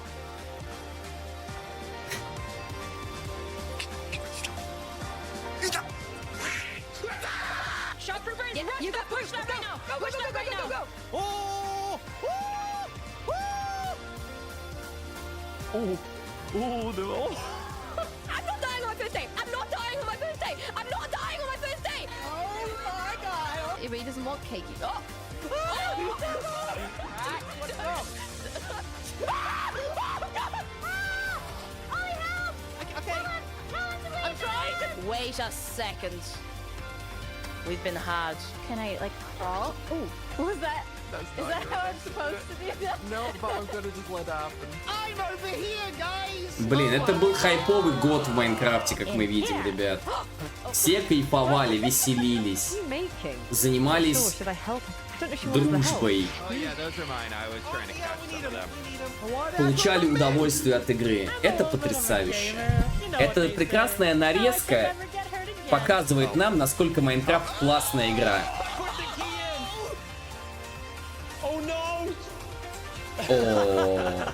[SPEAKER 2] Shot for Brent. Yeah, you got pushed up right now. Go, push up right now. Go.
[SPEAKER 3] Oh! Oh! Oh! No!
[SPEAKER 2] I'm not dying on my first day. I'm not dying on my first day. I'm not dying on my first day. Oh my god. He really doesn't want cake. Oh! I'm trying. Wait a second.
[SPEAKER 16] We've been hard.
[SPEAKER 2] Can I like crawl? Oh, what was that? Is that how I'm supposed to do that?
[SPEAKER 3] No, but I'm gonna just let it happen. I'm over here, guys.
[SPEAKER 1] Блин, это был хайповый год в Майнкрафте, как мы видим, ребят. Все кайфовали, веселились, занимались дружбой, получали удовольствие от игры. Это потрясающе. Эта прекрасная нарезка показывает нам, насколько Майнкрафт классная игра. О,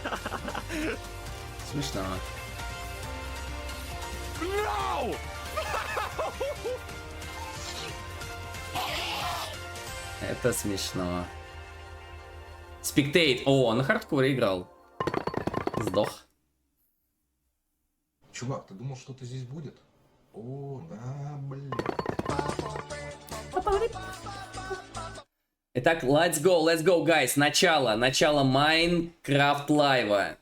[SPEAKER 1] смешно. Это смешно. Спектейт. О, на хардкоре играл. Сдох.
[SPEAKER 23] Чувак, ты думал, что-то здесь будет? О, да, блин.
[SPEAKER 1] Итак, let's go, guys. Начало Майнкрафт лайва.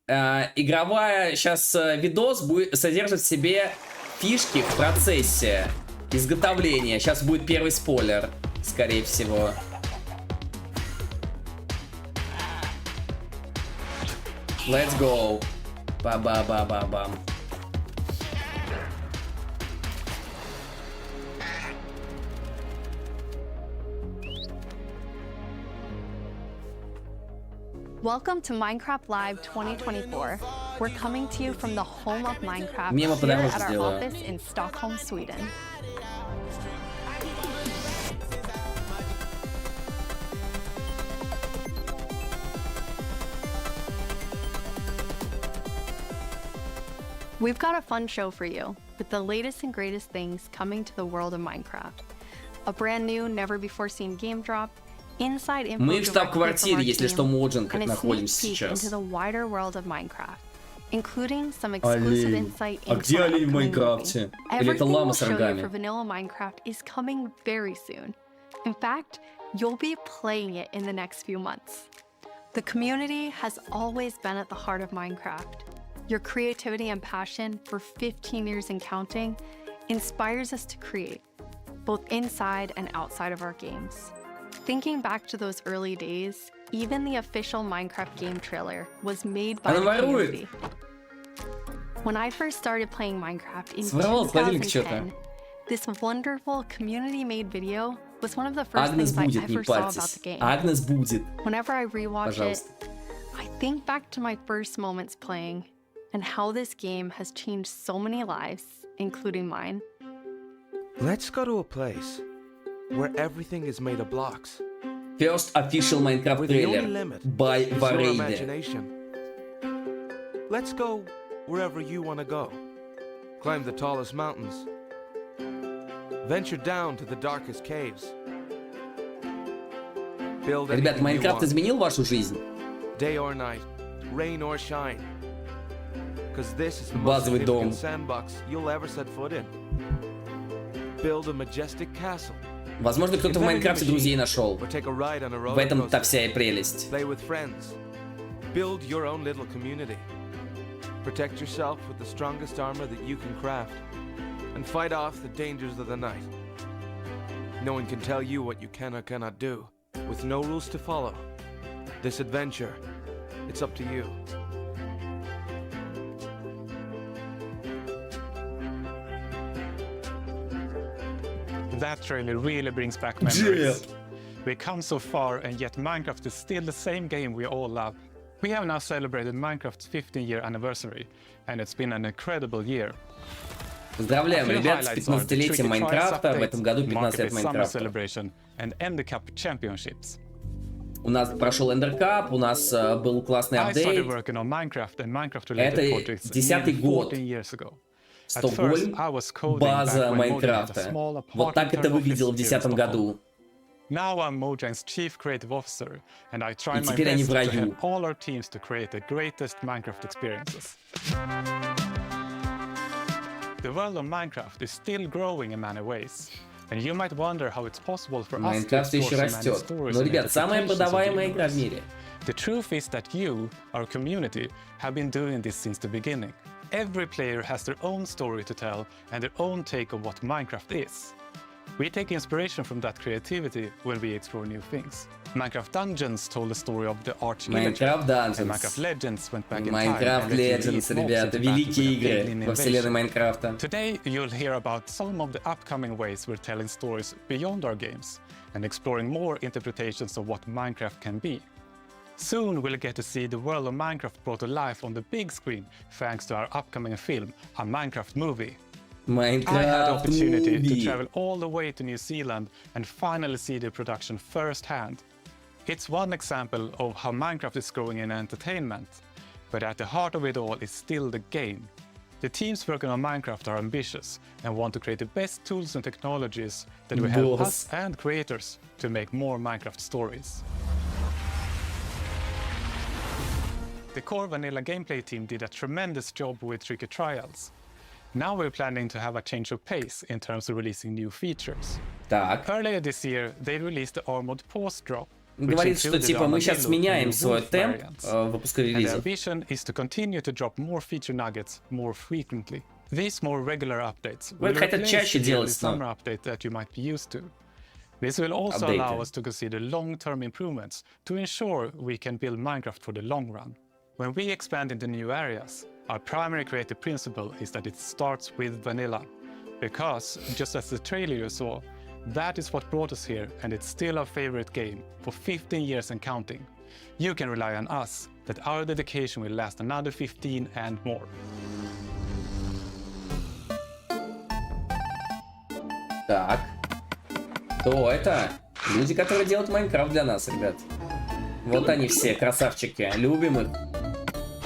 [SPEAKER 1] Игровая сейчас видос содержит в себе фишки в процессе изготовления. Сейчас будет первый спойлер, скорее всего. Let's go. Ба-ба-ба-ба-бам.
[SPEAKER 2] Welcome to Minecraft Live 2024. We're coming to you from the home of Minecraft
[SPEAKER 1] Мимо
[SPEAKER 2] here
[SPEAKER 1] подороже
[SPEAKER 2] at our
[SPEAKER 1] сделаю.
[SPEAKER 2] office in Stockholm, Sweden. We've got a fun show for you, with the latest and greatest things coming to the world of Minecraft. A brand new, never-before-seen game drop, inside info
[SPEAKER 1] Мы в
[SPEAKER 2] directly from
[SPEAKER 1] штаб-квартире,
[SPEAKER 2] our
[SPEAKER 1] если
[SPEAKER 2] team,
[SPEAKER 1] что, Моджинг
[SPEAKER 2] and a
[SPEAKER 1] находимся
[SPEAKER 2] sneak peek
[SPEAKER 1] сейчас.
[SPEAKER 2] into the wider world of Minecraft, including some exclusive
[SPEAKER 1] Олень.
[SPEAKER 2] insight
[SPEAKER 1] А
[SPEAKER 2] into
[SPEAKER 1] где
[SPEAKER 2] our
[SPEAKER 1] олень в
[SPEAKER 2] upcoming
[SPEAKER 1] Майнкрафте?
[SPEAKER 2] movie.
[SPEAKER 1] Или это
[SPEAKER 2] Everything
[SPEAKER 1] лама
[SPEAKER 2] we'll
[SPEAKER 1] с
[SPEAKER 2] show you
[SPEAKER 1] рогами?
[SPEAKER 2] for vanilla Minecraft is coming very soon. In fact, you'll be playing it in the next few months. The community has always been at the heart of Minecraft. Your creativity and passion for 15 years and counting inspires us to create, both inside and outside of our games. Thinking back to those early days, even the official Minecraft game trailer was made by the community. When I first started playing Minecraft in 2010, this wonderful community-made video was one of the first
[SPEAKER 1] Агнес
[SPEAKER 2] things I
[SPEAKER 1] будет, не
[SPEAKER 2] ever saw about
[SPEAKER 1] парьтесь.
[SPEAKER 2] the game.
[SPEAKER 1] Агнес будет.
[SPEAKER 2] Whenever I rewatch it,
[SPEAKER 1] Пожалуйста.
[SPEAKER 2] I think back to my first moments playing and how this game has changed so many lives, including mine.
[SPEAKER 4] Let's go to a place where everything is made of blocks.
[SPEAKER 1] First official Minecraft
[SPEAKER 4] Where the only
[SPEAKER 1] trailer
[SPEAKER 4] limit
[SPEAKER 1] by
[SPEAKER 4] is your
[SPEAKER 1] Varade.
[SPEAKER 4] imagination. Let's go wherever you want to go. Climb the tallest mountains. Venture down to the darkest caves. Build
[SPEAKER 1] Ребят,
[SPEAKER 4] anything you
[SPEAKER 1] Майнкрафт
[SPEAKER 4] want.
[SPEAKER 1] изменил вашу жизнь?
[SPEAKER 4] Day or night, rain or shine. Because this is the most
[SPEAKER 1] Базовый дом.
[SPEAKER 4] significant sandbox you'll ever set foot in. Build a majestic castle.
[SPEAKER 1] Возможно, кто-то в
[SPEAKER 4] Invent a new
[SPEAKER 1] Майнкрафте друзей
[SPEAKER 4] machine,
[SPEAKER 1] нашел.
[SPEAKER 4] or take a ride on a
[SPEAKER 1] В
[SPEAKER 4] roller
[SPEAKER 1] этом-то
[SPEAKER 4] coaster.
[SPEAKER 1] вся и прелесть.
[SPEAKER 4] Play with friends. Build your own little community. Protect yourself with the strongest armor that you can craft. And fight off the dangers of the night. No one can tell you what you can or cannot do. With no rules to follow. This adventure, it's up to you.
[SPEAKER 7] That trailer really brings back memories. We come so far, and yet Minecraft is still the same game we all love. We have now celebrated Minecraft's 15-year anniversary, and it's been an incredible year.
[SPEAKER 1] Поздравляем, ребят, с 15-летием Майнкрафта. В этом году 15 лет Майнкрафта. У нас прошел Эндеркап, у нас был классный апдейт. Это 10-й год. Стокгольм, база Майнкрафта. Вот так это выглядело в 10-м году.
[SPEAKER 7] Now I'm Mojang's chief creative officer, and I try my
[SPEAKER 1] теперь они
[SPEAKER 7] best
[SPEAKER 1] в
[SPEAKER 7] to
[SPEAKER 1] раю.
[SPEAKER 7] help all our teams to create the greatest Minecraft experiences. The world of Minecraft is still growing in many ways, and you might wonder how it's possible for us to
[SPEAKER 1] Майнкрафт еще
[SPEAKER 7] explore so many
[SPEAKER 1] растет.
[SPEAKER 7] stories
[SPEAKER 1] Но,
[SPEAKER 7] and
[SPEAKER 1] ребят, самая
[SPEAKER 7] interpretations of the
[SPEAKER 1] продаваемая игра в
[SPEAKER 7] universe.
[SPEAKER 1] мире.
[SPEAKER 7] The truth is that you, our community, have been doing this since the beginning. Every player has their own story to tell and their own take on what Minecraft is. We take inspiration from that creativity when we explore new things. Minecraft Dungeons told the story of the arch
[SPEAKER 1] Minecraft Dungeons.
[SPEAKER 7] and Minecraft Legends went back in
[SPEAKER 1] Minecraft
[SPEAKER 7] time and let you
[SPEAKER 1] Legends,
[SPEAKER 7] lead mobs
[SPEAKER 1] ребята,
[SPEAKER 7] into battle
[SPEAKER 1] великие
[SPEAKER 7] with a
[SPEAKER 1] игры
[SPEAKER 7] deadly
[SPEAKER 1] во вселенной
[SPEAKER 7] innovation.
[SPEAKER 1] Майнкрафта.
[SPEAKER 7] Today you'll hear about some of the upcoming ways we're telling stories beyond our games and exploring more interpretations of what Minecraft can be. Soon we'll get to see the world of Minecraft brought to life on the big screen thanks to our upcoming film, a Minecraft movie. I had the
[SPEAKER 1] Minecraft
[SPEAKER 7] opportunity to
[SPEAKER 1] movie.
[SPEAKER 7] travel all the way to New Zealand and finally see the production firsthand. It's one example of how Minecraft is growing in entertainment, but at the heart of it all is still the game. The teams working on Minecraft are ambitious and want to create the best tools and technologies that will help us and creators to make more Minecraft stories. The core vanilla gameplay team did a tremendous job with tricky trials. Now we're planning to have a change of pace in terms of releasing new features.
[SPEAKER 1] Так.
[SPEAKER 7] Earlier this year, they released the Armored Pause drop. which
[SPEAKER 1] Говорит, что
[SPEAKER 7] included
[SPEAKER 1] типа мы
[SPEAKER 7] armadillo
[SPEAKER 1] сейчас меняем
[SPEAKER 7] and
[SPEAKER 1] свой
[SPEAKER 7] wolf
[SPEAKER 1] темп
[SPEAKER 7] variants.
[SPEAKER 1] выпуска
[SPEAKER 7] And the
[SPEAKER 1] релиза.
[SPEAKER 7] ambition is to continue to drop more feature nuggets more frequently. These more regular updates will
[SPEAKER 1] Вы хотят
[SPEAKER 7] replace
[SPEAKER 1] чаще
[SPEAKER 7] the yearly
[SPEAKER 1] делать, но-
[SPEAKER 7] summer update that you might be used to. This will also
[SPEAKER 1] Updated.
[SPEAKER 7] allow us to consider long-term improvements to ensure we can build Minecraft for the long run. When we expand into new areas, our primary creative principle is that it starts with vanilla. Because, just as the trailer you saw, that is what brought us here, and it's still our favorite game for 15 years and counting. you can rely on us that our dedication will last another 15 and more.
[SPEAKER 1] Так. Кто это? Люди, которые делают Майнкрафт для нас, ребят. Вот они все, красавчики. Любим их.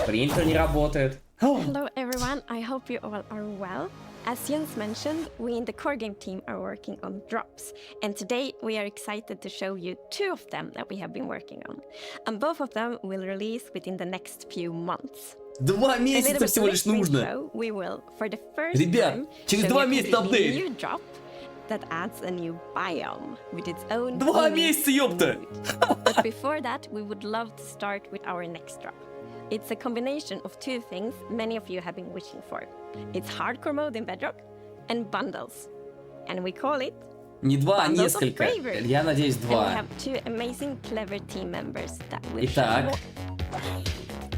[SPEAKER 1] Принтер не работает.
[SPEAKER 6] Hello everyone, I hope you all are well. As Jens mentioned, we in the core game team are working on drops, and today we are excited to show you 2 of them that we have been working on, and both of them will release within the next few months.
[SPEAKER 1] 2 месяца всего лишь нужно.
[SPEAKER 6] We will, for the first
[SPEAKER 1] Ребят,
[SPEAKER 6] time,
[SPEAKER 1] через
[SPEAKER 6] show
[SPEAKER 1] 2
[SPEAKER 6] you
[SPEAKER 1] месяца
[SPEAKER 6] a
[SPEAKER 1] апдейт.
[SPEAKER 6] new drop that adds a new biome with its own
[SPEAKER 1] 2 месяца, ёпта!
[SPEAKER 6] But before that, we would love to start with our next drop. It's a combination of 2 things many of you have been wishing for. It's hardcore mode in Bedrock and bundles. And we call it
[SPEAKER 1] Не 2, а
[SPEAKER 6] Bundles of
[SPEAKER 1] несколько.
[SPEAKER 6] Bravery.
[SPEAKER 1] Я надеюсь,
[SPEAKER 6] And we
[SPEAKER 1] 2.
[SPEAKER 6] have 2 amazing, clever team members that will
[SPEAKER 1] Итак,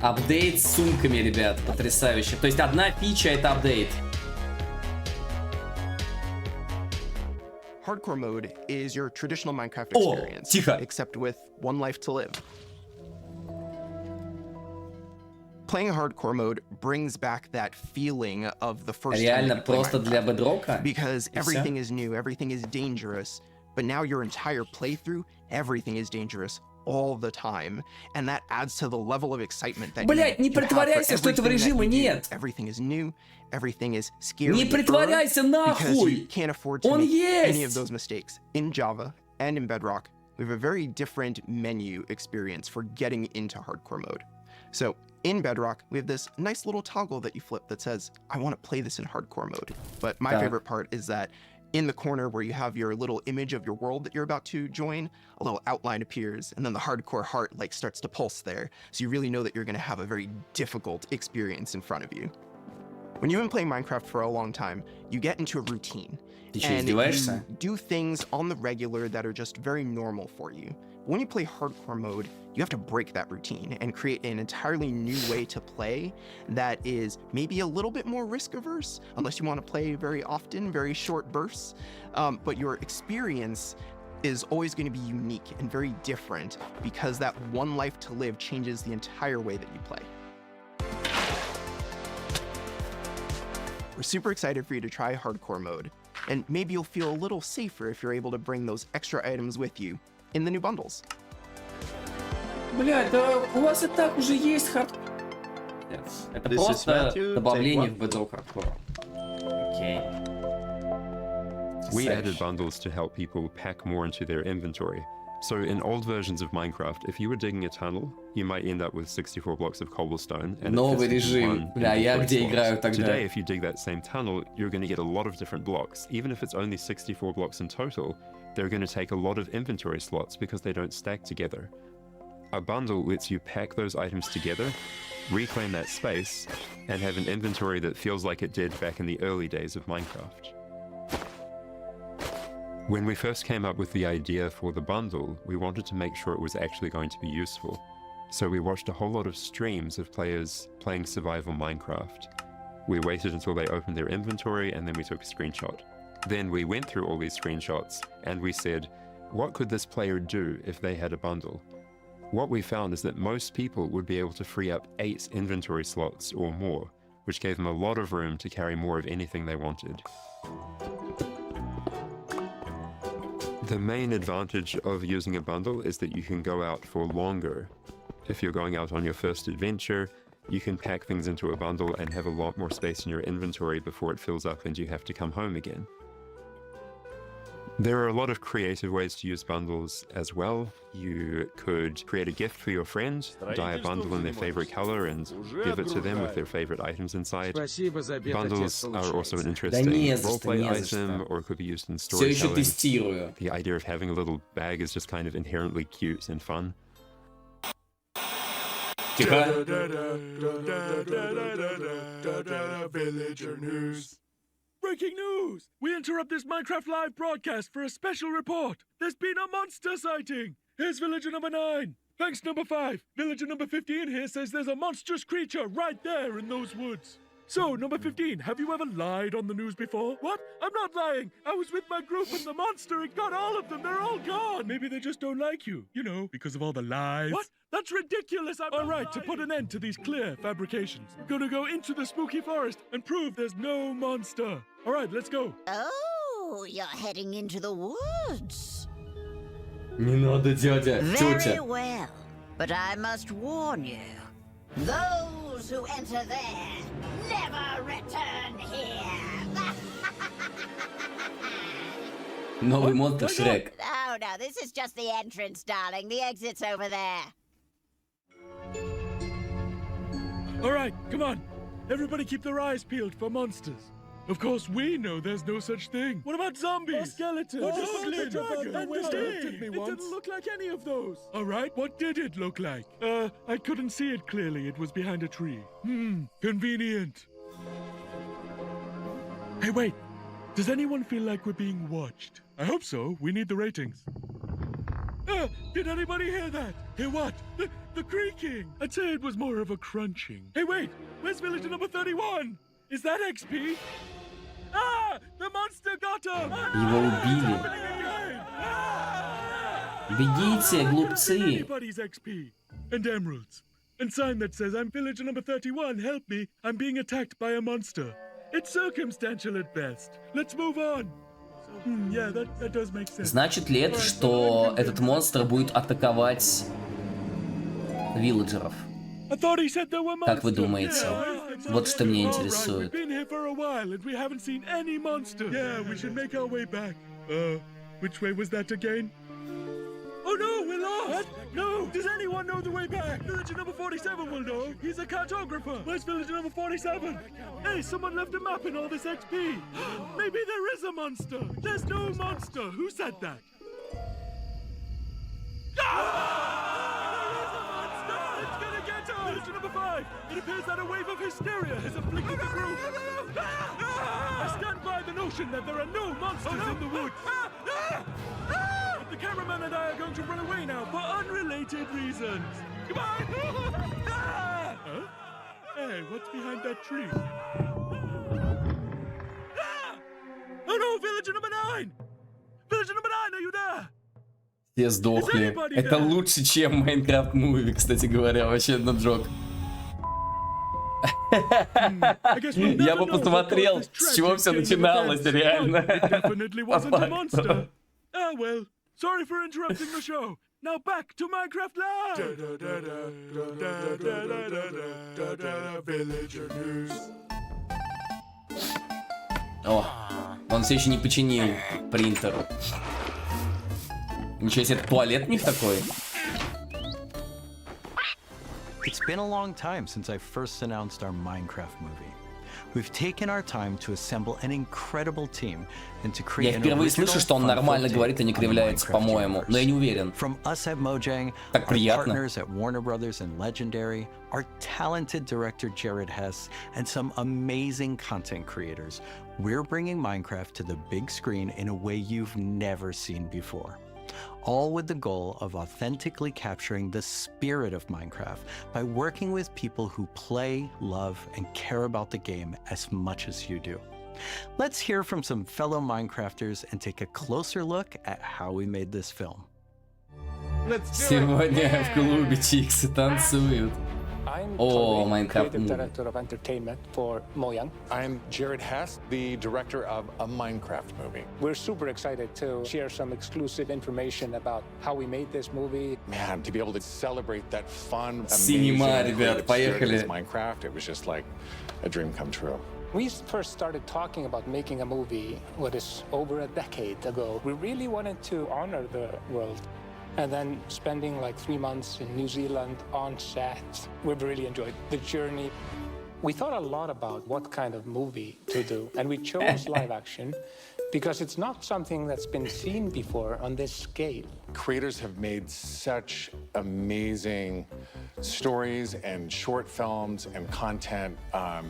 [SPEAKER 1] апдейт с сумками, ребят, потрясающе. То есть одна фича — это апдейт.
[SPEAKER 9] Hardcore mode is your traditional Minecraft
[SPEAKER 1] О,
[SPEAKER 9] experience,
[SPEAKER 1] тихо.
[SPEAKER 9] except with 1 life to live. Playing hardcore mode brings back that feeling of the first time
[SPEAKER 1] Реально
[SPEAKER 9] that you play
[SPEAKER 1] просто для
[SPEAKER 9] Minecraft.
[SPEAKER 1] бедрока?
[SPEAKER 9] Because
[SPEAKER 1] И всё?
[SPEAKER 9] everything is new, everything is dangerous, but now your entire playthrough, everything is dangerous all the time, and that adds to the level of excitement that
[SPEAKER 1] Блять, не
[SPEAKER 9] you have for
[SPEAKER 1] притворяйся, что этого
[SPEAKER 9] everything that
[SPEAKER 1] режима
[SPEAKER 9] you do.
[SPEAKER 1] нет.
[SPEAKER 9] Everything is new, everything is scary.
[SPEAKER 1] Не притворяйся
[SPEAKER 9] because you
[SPEAKER 1] нахуй!
[SPEAKER 9] can't afford to
[SPEAKER 1] Он
[SPEAKER 9] make any of
[SPEAKER 1] есть!
[SPEAKER 9] those mistakes. In Java and in Bedrock, we have a very different menu experience for getting into hardcore mode. So in Bedrock, we have this nice little toggle that you flip that says, I want to play this in hardcore mode. But my
[SPEAKER 1] Так.
[SPEAKER 9] favorite part is that in the corner where you have your little image of your world that you're about to join, a little outline appears, and then the hardcore heart like starts to pulse there. So you really know that you're going to have a very difficult experience in front of you. When you've been playing Minecraft for a long time, you get into a routine.
[SPEAKER 1] Ты чё,
[SPEAKER 9] And you
[SPEAKER 1] издеваешься?
[SPEAKER 9] do things on the regular that are just very normal for you. When you play hardcore mode, you have to break that routine and create an entirely new way to play that is maybe a little bit more risk averse, unless you want to play very often, very short bursts. But your experience is always going to be unique and very different because that 1 life to live changes the entire way that you play. We're super excited for you to try hardcore mode, and maybe you'll feel a little safer if you're able to bring those extra items with you in the new bundles.
[SPEAKER 1] Блять, да у вас и так уже есть хард... Это
[SPEAKER 13] This is
[SPEAKER 1] просто
[SPEAKER 13] Matthew.
[SPEAKER 1] добавление
[SPEAKER 13] Take
[SPEAKER 1] в Bedrock Hardcore. Окей.
[SPEAKER 13] We added bundles to help people pack more into their inventory. So in old versions of Minecraft, if you were digging a tunnel, you might end up with 64 blocks of cobblestone. And
[SPEAKER 1] Новый
[SPEAKER 13] it fits into
[SPEAKER 1] режим.
[SPEAKER 13] one
[SPEAKER 1] Бля, я
[SPEAKER 13] inventory
[SPEAKER 1] где
[SPEAKER 13] slot.
[SPEAKER 1] играю тогда?
[SPEAKER 13] Today, if you dig that same tunnel, you're going to get a lot of different blocks. Even if it's only 64 blocks in total, they're going to take a lot of inventory slots because they don't stack together. A bundle lets you pack those items together, reclaim that space, and have an inventory that feels like it did back in the early days of Minecraft. When we first came up with the idea for the bundle, we wanted to make sure it was actually going to be useful. So we watched a whole lot of streams of players playing survival Minecraft. We waited until they opened their inventory and then we took a screenshot. Then we went through all these screenshots and we said, what could this player do if they had a bundle? What we found is that most people would be able to free up 8 inventory slots or more, which gave them a lot of room to carry more of anything they wanted. The main advantage of using a bundle is that you can go out for longer. If you're going out on your first adventure, you can pack things into a bundle and have a lot more space in your inventory before it fills up and you have to come home again. There are a lot of creative ways to use bundles as well. You could create a gift for your friend, dye a bundle in their favorite color and give it to them with their favorite items inside. Bundles are also an interesting roleplay item, or it could be used in storytelling. The idea of having a little bag is just kind of inherently cute and fun.
[SPEAKER 24] Villager news. Breaking news! We interrupt this Minecraft live broadcast for a special report. There's been a monster sighting. Here's villager number 9. Thanks, number 5. Villager number 15 here says there's a monstrous creature right there in those woods. So, number 15, have you ever lied on the news before? What? I'm not lying. I was with my group and the monster, it got all of them. They're all gone. Maybe they just don't like you. You know, because of all the lies. What? That's ridiculous. All right, to put an end to these clear fabrications, we're gonna go into the spooky forest and prove there's no monster. All right, let's go.
[SPEAKER 5] Oh, you're heading into the woods.
[SPEAKER 1] Не надо, дядя,
[SPEAKER 5] Very
[SPEAKER 1] тетя.
[SPEAKER 5] well, but I must warn you. Those who enter there never return here.
[SPEAKER 1] Новый монстр Шрек.
[SPEAKER 5] Oh, no, this is just the entrance, darling. The exit's over there.
[SPEAKER 24] All right, come on. Everybody keep their eyes peeled for monsters. Of course, we know there's no such thing. What about zombies? Or skeletons? Or goblins? It didn't look like any of those. All right, what did it look like? I couldn't see it clearly. It was behind a tree. Convenient. Hey, wait. Does anyone feel like we're being watched? I hope so. We need the ratings. Did anybody hear that? Hear what? The creaking. I'd say it was more of a crunching. Hey, wait. Where's villager number 31? Is that XP? Ah! The monster got him!
[SPEAKER 1] Его убили. Бегите, глупцы.
[SPEAKER 24] Everybody's XP. And emeralds. And sign that says, I'm villager number 31, help me. I'm being attacked by a monster. It's circumstantial at best. Let's move on. Yeah, that does make sense.
[SPEAKER 1] Значит ли это, что этот монстр будет атаковать вилледжеров? Как вы думаете? Вот что меня интересует.
[SPEAKER 24] Which way was that again? Oh no, we're lost! What? No! Does anyone know the way back? Villager number 47 will know. He's a cartographer. Where's villager number 47? Hey, someone left a map in all this XP. Maybe there is a monster. There's no monster. Who said that? Villager number 5! It appears that a wave of hysteria has afflicted the group! I stand by the notion that there are no monsters in the woods! But the cameraman and I are going to run away now for unrelated reasons! Goodbye! Huh? Hey, what's behind that tree? Oh no, villager number 9! Villager number 9, are you there?
[SPEAKER 1] Все сдохли. Это лучше, чем Майнкрафт Муви, кстати говоря, вообще на джок. Я бы посмотрел, с чего все начиналось, реально.
[SPEAKER 24] Ah, well, sorry for interrupting the show. Now back to Minecraft Live!
[SPEAKER 1] О, он все еще не починил принтер. Ничего себе, это туалет у них такой.
[SPEAKER 10] It's been a long time since I first announced our Minecraft movie. We've taken our time to assemble an incredible team and to create an original,
[SPEAKER 1] Я впервые слышу, что он нормально говорит и не кривляется, по-моему, но я не уверен.
[SPEAKER 10] From us at Mojang, our partners at Warner Brothers and Legendary, our talented director Jared Hess, and some amazing content creators, we're bringing Minecraft to the big screen in a way you've never seen before. All with the goal of authentically capturing the spirit of Minecraft by working with people who play, love, and care about the game as much as you do. Let's hear from some fellow Minecrafters and take a closer look at how we made this film.
[SPEAKER 1] Сегодня в клубе чиксы танцуют.
[SPEAKER 15] Oh, Minecraft creative director of entertainment for Mojang. I'm Jared Hess, the director of a Minecraft movie. We're super excited to share some exclusive information about how we made this movie. Man, to be able to celebrate that fun, amazing, creative spirit of Minecraft, it was just like a dream come true. We first started talking about making a movie, what is over a decade ago. We really wanted to honor the world. And then spending like 3 months in New Zealand on set, we've really enjoyed the journey. We thought a lot about what kind of movie to do, and we chose live action because it's not something that's been seen before on this scale.
[SPEAKER 8] Creators have made such amazing stories and short films and content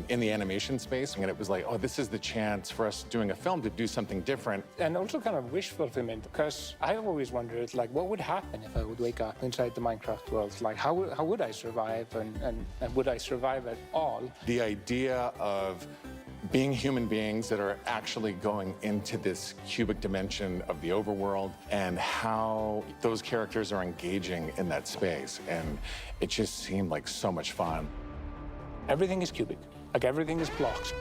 [SPEAKER 8] in the animation space, and it was like, oh, this is the chance for us doing a film to do something different.
[SPEAKER 15] And also kind of wish fulfillment, because I always wondered, like, what would happen if I would wake up inside the Minecraft world? Like, how would I survive, and would I survive at all?
[SPEAKER 8] The idea of being human beings that are actually going into this cubic dimension of the overworld and how those characters are engaging in that space. And it just seemed like so much fun.
[SPEAKER 15] Everything is cubic, like everything is blocks.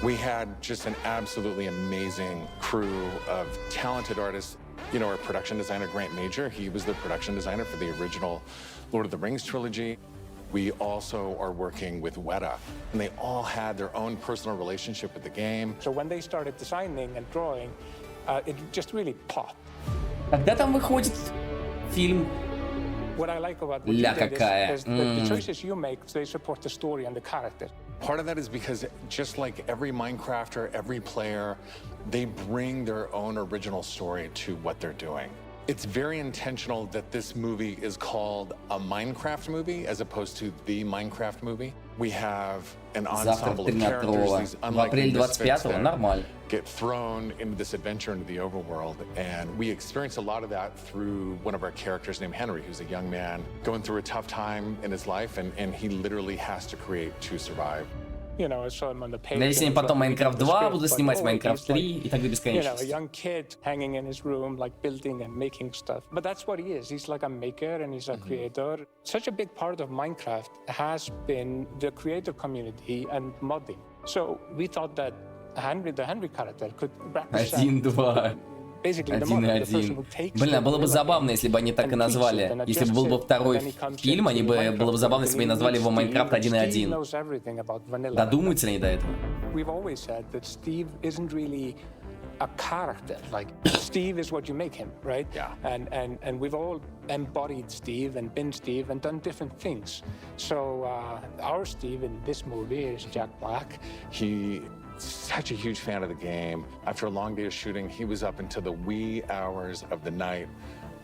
[SPEAKER 8] We had just an absolutely amazing crew of talented artists. You know, our production designer, Grant Major, he was the production designer for the original Lord of the Rings trilogy. We also are working with Weta, and they all had their own personal relationship with the game.
[SPEAKER 15] So when they started designing and drawing, it just really popped.
[SPEAKER 1] Когда там выходит фильм?
[SPEAKER 15] What I like about what you did is the choices you make, they support the story and the character.
[SPEAKER 8] Part of that is because just like every Minecrafter, every player, they bring their own original story to what they're doing. It's very intentional that this movie is called a Minecraft movie as opposed to the Minecraft movie. We have an ensemble of characters, these unlikely misfits that get thrown into this adventure into the overworld. And we experience a lot of that through one of our characters named Henry, who's a young man going through a tough time in his life, and he literally has to create to survive.
[SPEAKER 1] Если не потом Майнкрафт 2, буду снимать Майнкрафт 3 и так до бесконечности.
[SPEAKER 15] A young kid hanging in his room, like building and making stuff. But that's what he is. He's like a maker and he's a creator. Such a big part of Minecraft has been the creator community and modding. So we thought that the Henry character could represent
[SPEAKER 1] 1-2. 1-1. Блин, было бы забавно, если бы они так и назвали. Если бы был бы второй фильм, было бы забавно, если бы они назвали его Майнкрафт 1.1. Додумаются ли они до этого?
[SPEAKER 15] A character, like Steve is what you make him, right?
[SPEAKER 8] Yeah.
[SPEAKER 15] And we've all embodied Steve and been Steve and done different things. So our Steve in this movie is Jack Black.
[SPEAKER 8] He's such a huge fan of the game. After a long day of shooting, he was up until the wee hours of the night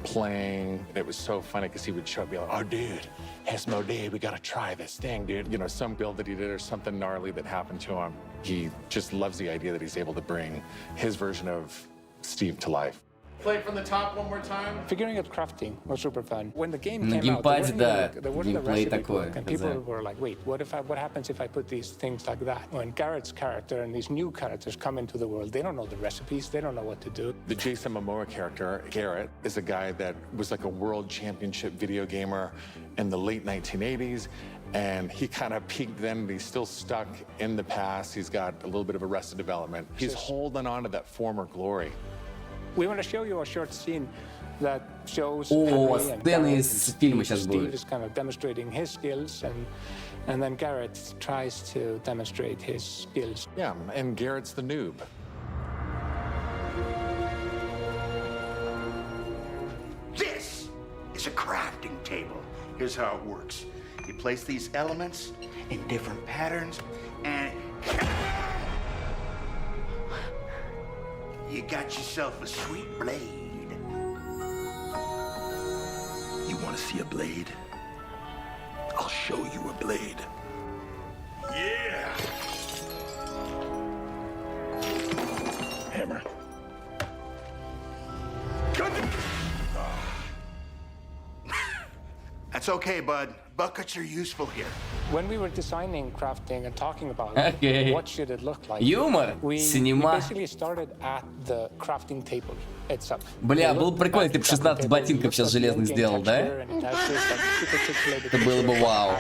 [SPEAKER 8] playing. It was so funny because he would show up and be like, oh, dude, Hesmo Day, we gotta try this thing, dude. You know, some build that he did or something gnarly that happened to him. He just loves the idea that he's able to bring his version of Steve to life.
[SPEAKER 3] Play it from the top one more time.
[SPEAKER 15] Figuring out crafting was super fun. When the game came out, there wasn't a recipe book, and people were like, wait, what happens if I put these things like that? When Garrett's character and these new characters come into the world, they don't know the recipes, they don't know what to do.
[SPEAKER 8] The Jason Momoa character, Garrett, is a guy that was like a world championship video gamer in the late 1980s. And he kind of peaked then, and he's still stuck in the past. He's got a little bit of arrested development. He's holding on to that former glory.
[SPEAKER 15] We want to show you a short scene that shows
[SPEAKER 1] сцены из фильма сейчас
[SPEAKER 15] Steve
[SPEAKER 1] будет.
[SPEAKER 15] is kind of demonstrating his skills, and then Garrett tries to demonstrate his skills.
[SPEAKER 8] Yeah, and Garrett's the noob.
[SPEAKER 12] This is a crafting table. Here's how it works. You place these elements in different patterns, and you got yourself a sweet blade. You want to see a blade? I'll show you a blade. Yeah! Hammer. That's okay, bud. Buckets are useful here.
[SPEAKER 15] When we were designing crafting and talking about what should it look like,
[SPEAKER 1] Юмор,
[SPEAKER 15] we
[SPEAKER 1] синема.
[SPEAKER 15] basically started at the crafting table itself.
[SPEAKER 1] Бля, было бы прикольно, если бы 16 ботинков сейчас железных сделал, да? Это было бы вау.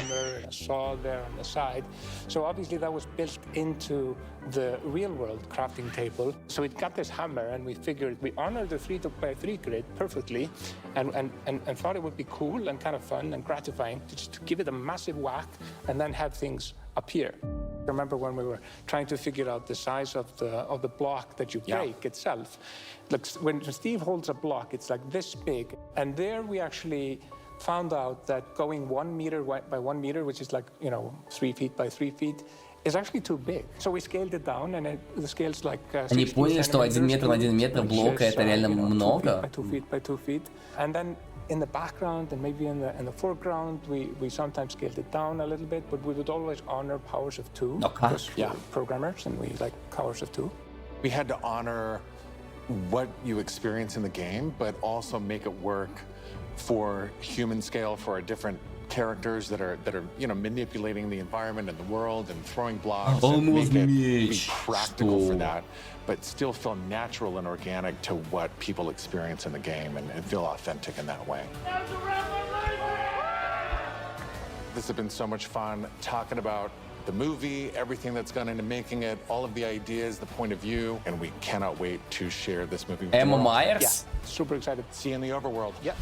[SPEAKER 15] So obviously that was built into the real world crafting table. So it got this hammer, and we figured we honored the 3x3 grid perfectly, and thought it would be cool and kind of fun and gratifying to just give it a massive whack and then have things appear. I remember when we were trying to figure out the size of the block that you break itself. Like when Steve holds a block, it's like this big, and there we actually found out that going 1 meter by 1 meter, which is like 3 feet by 3 feet, is actually too big. So we scaled it down, and the scale's like.
[SPEAKER 1] Они поняли, что 1 метр на 1 метр блока это реально много.
[SPEAKER 15] 2 feet by 2 feet, and then in the background and maybe in the foreground, we sometimes scaled it down a little bit, but we would always honor powers of 2 because we're programmers and we like powers of 2.
[SPEAKER 8] We had to honor what you experience in the game, but also make it work for human scale for our different characters that are manipulating the environment and the world and throwing blocks and make it be practical for that, but still feel natural and organic to what people experience in the game and feel authentic in that way. This has been so much fun talking about the movie, everything that's gone into making it, all of the ideas, the point of view, and we cannot wait to share this movie with the world.
[SPEAKER 1] hmmhrez?
[SPEAKER 15] Yeah, super excited.
[SPEAKER 8] See you in the overworld.
[SPEAKER 15] Yep.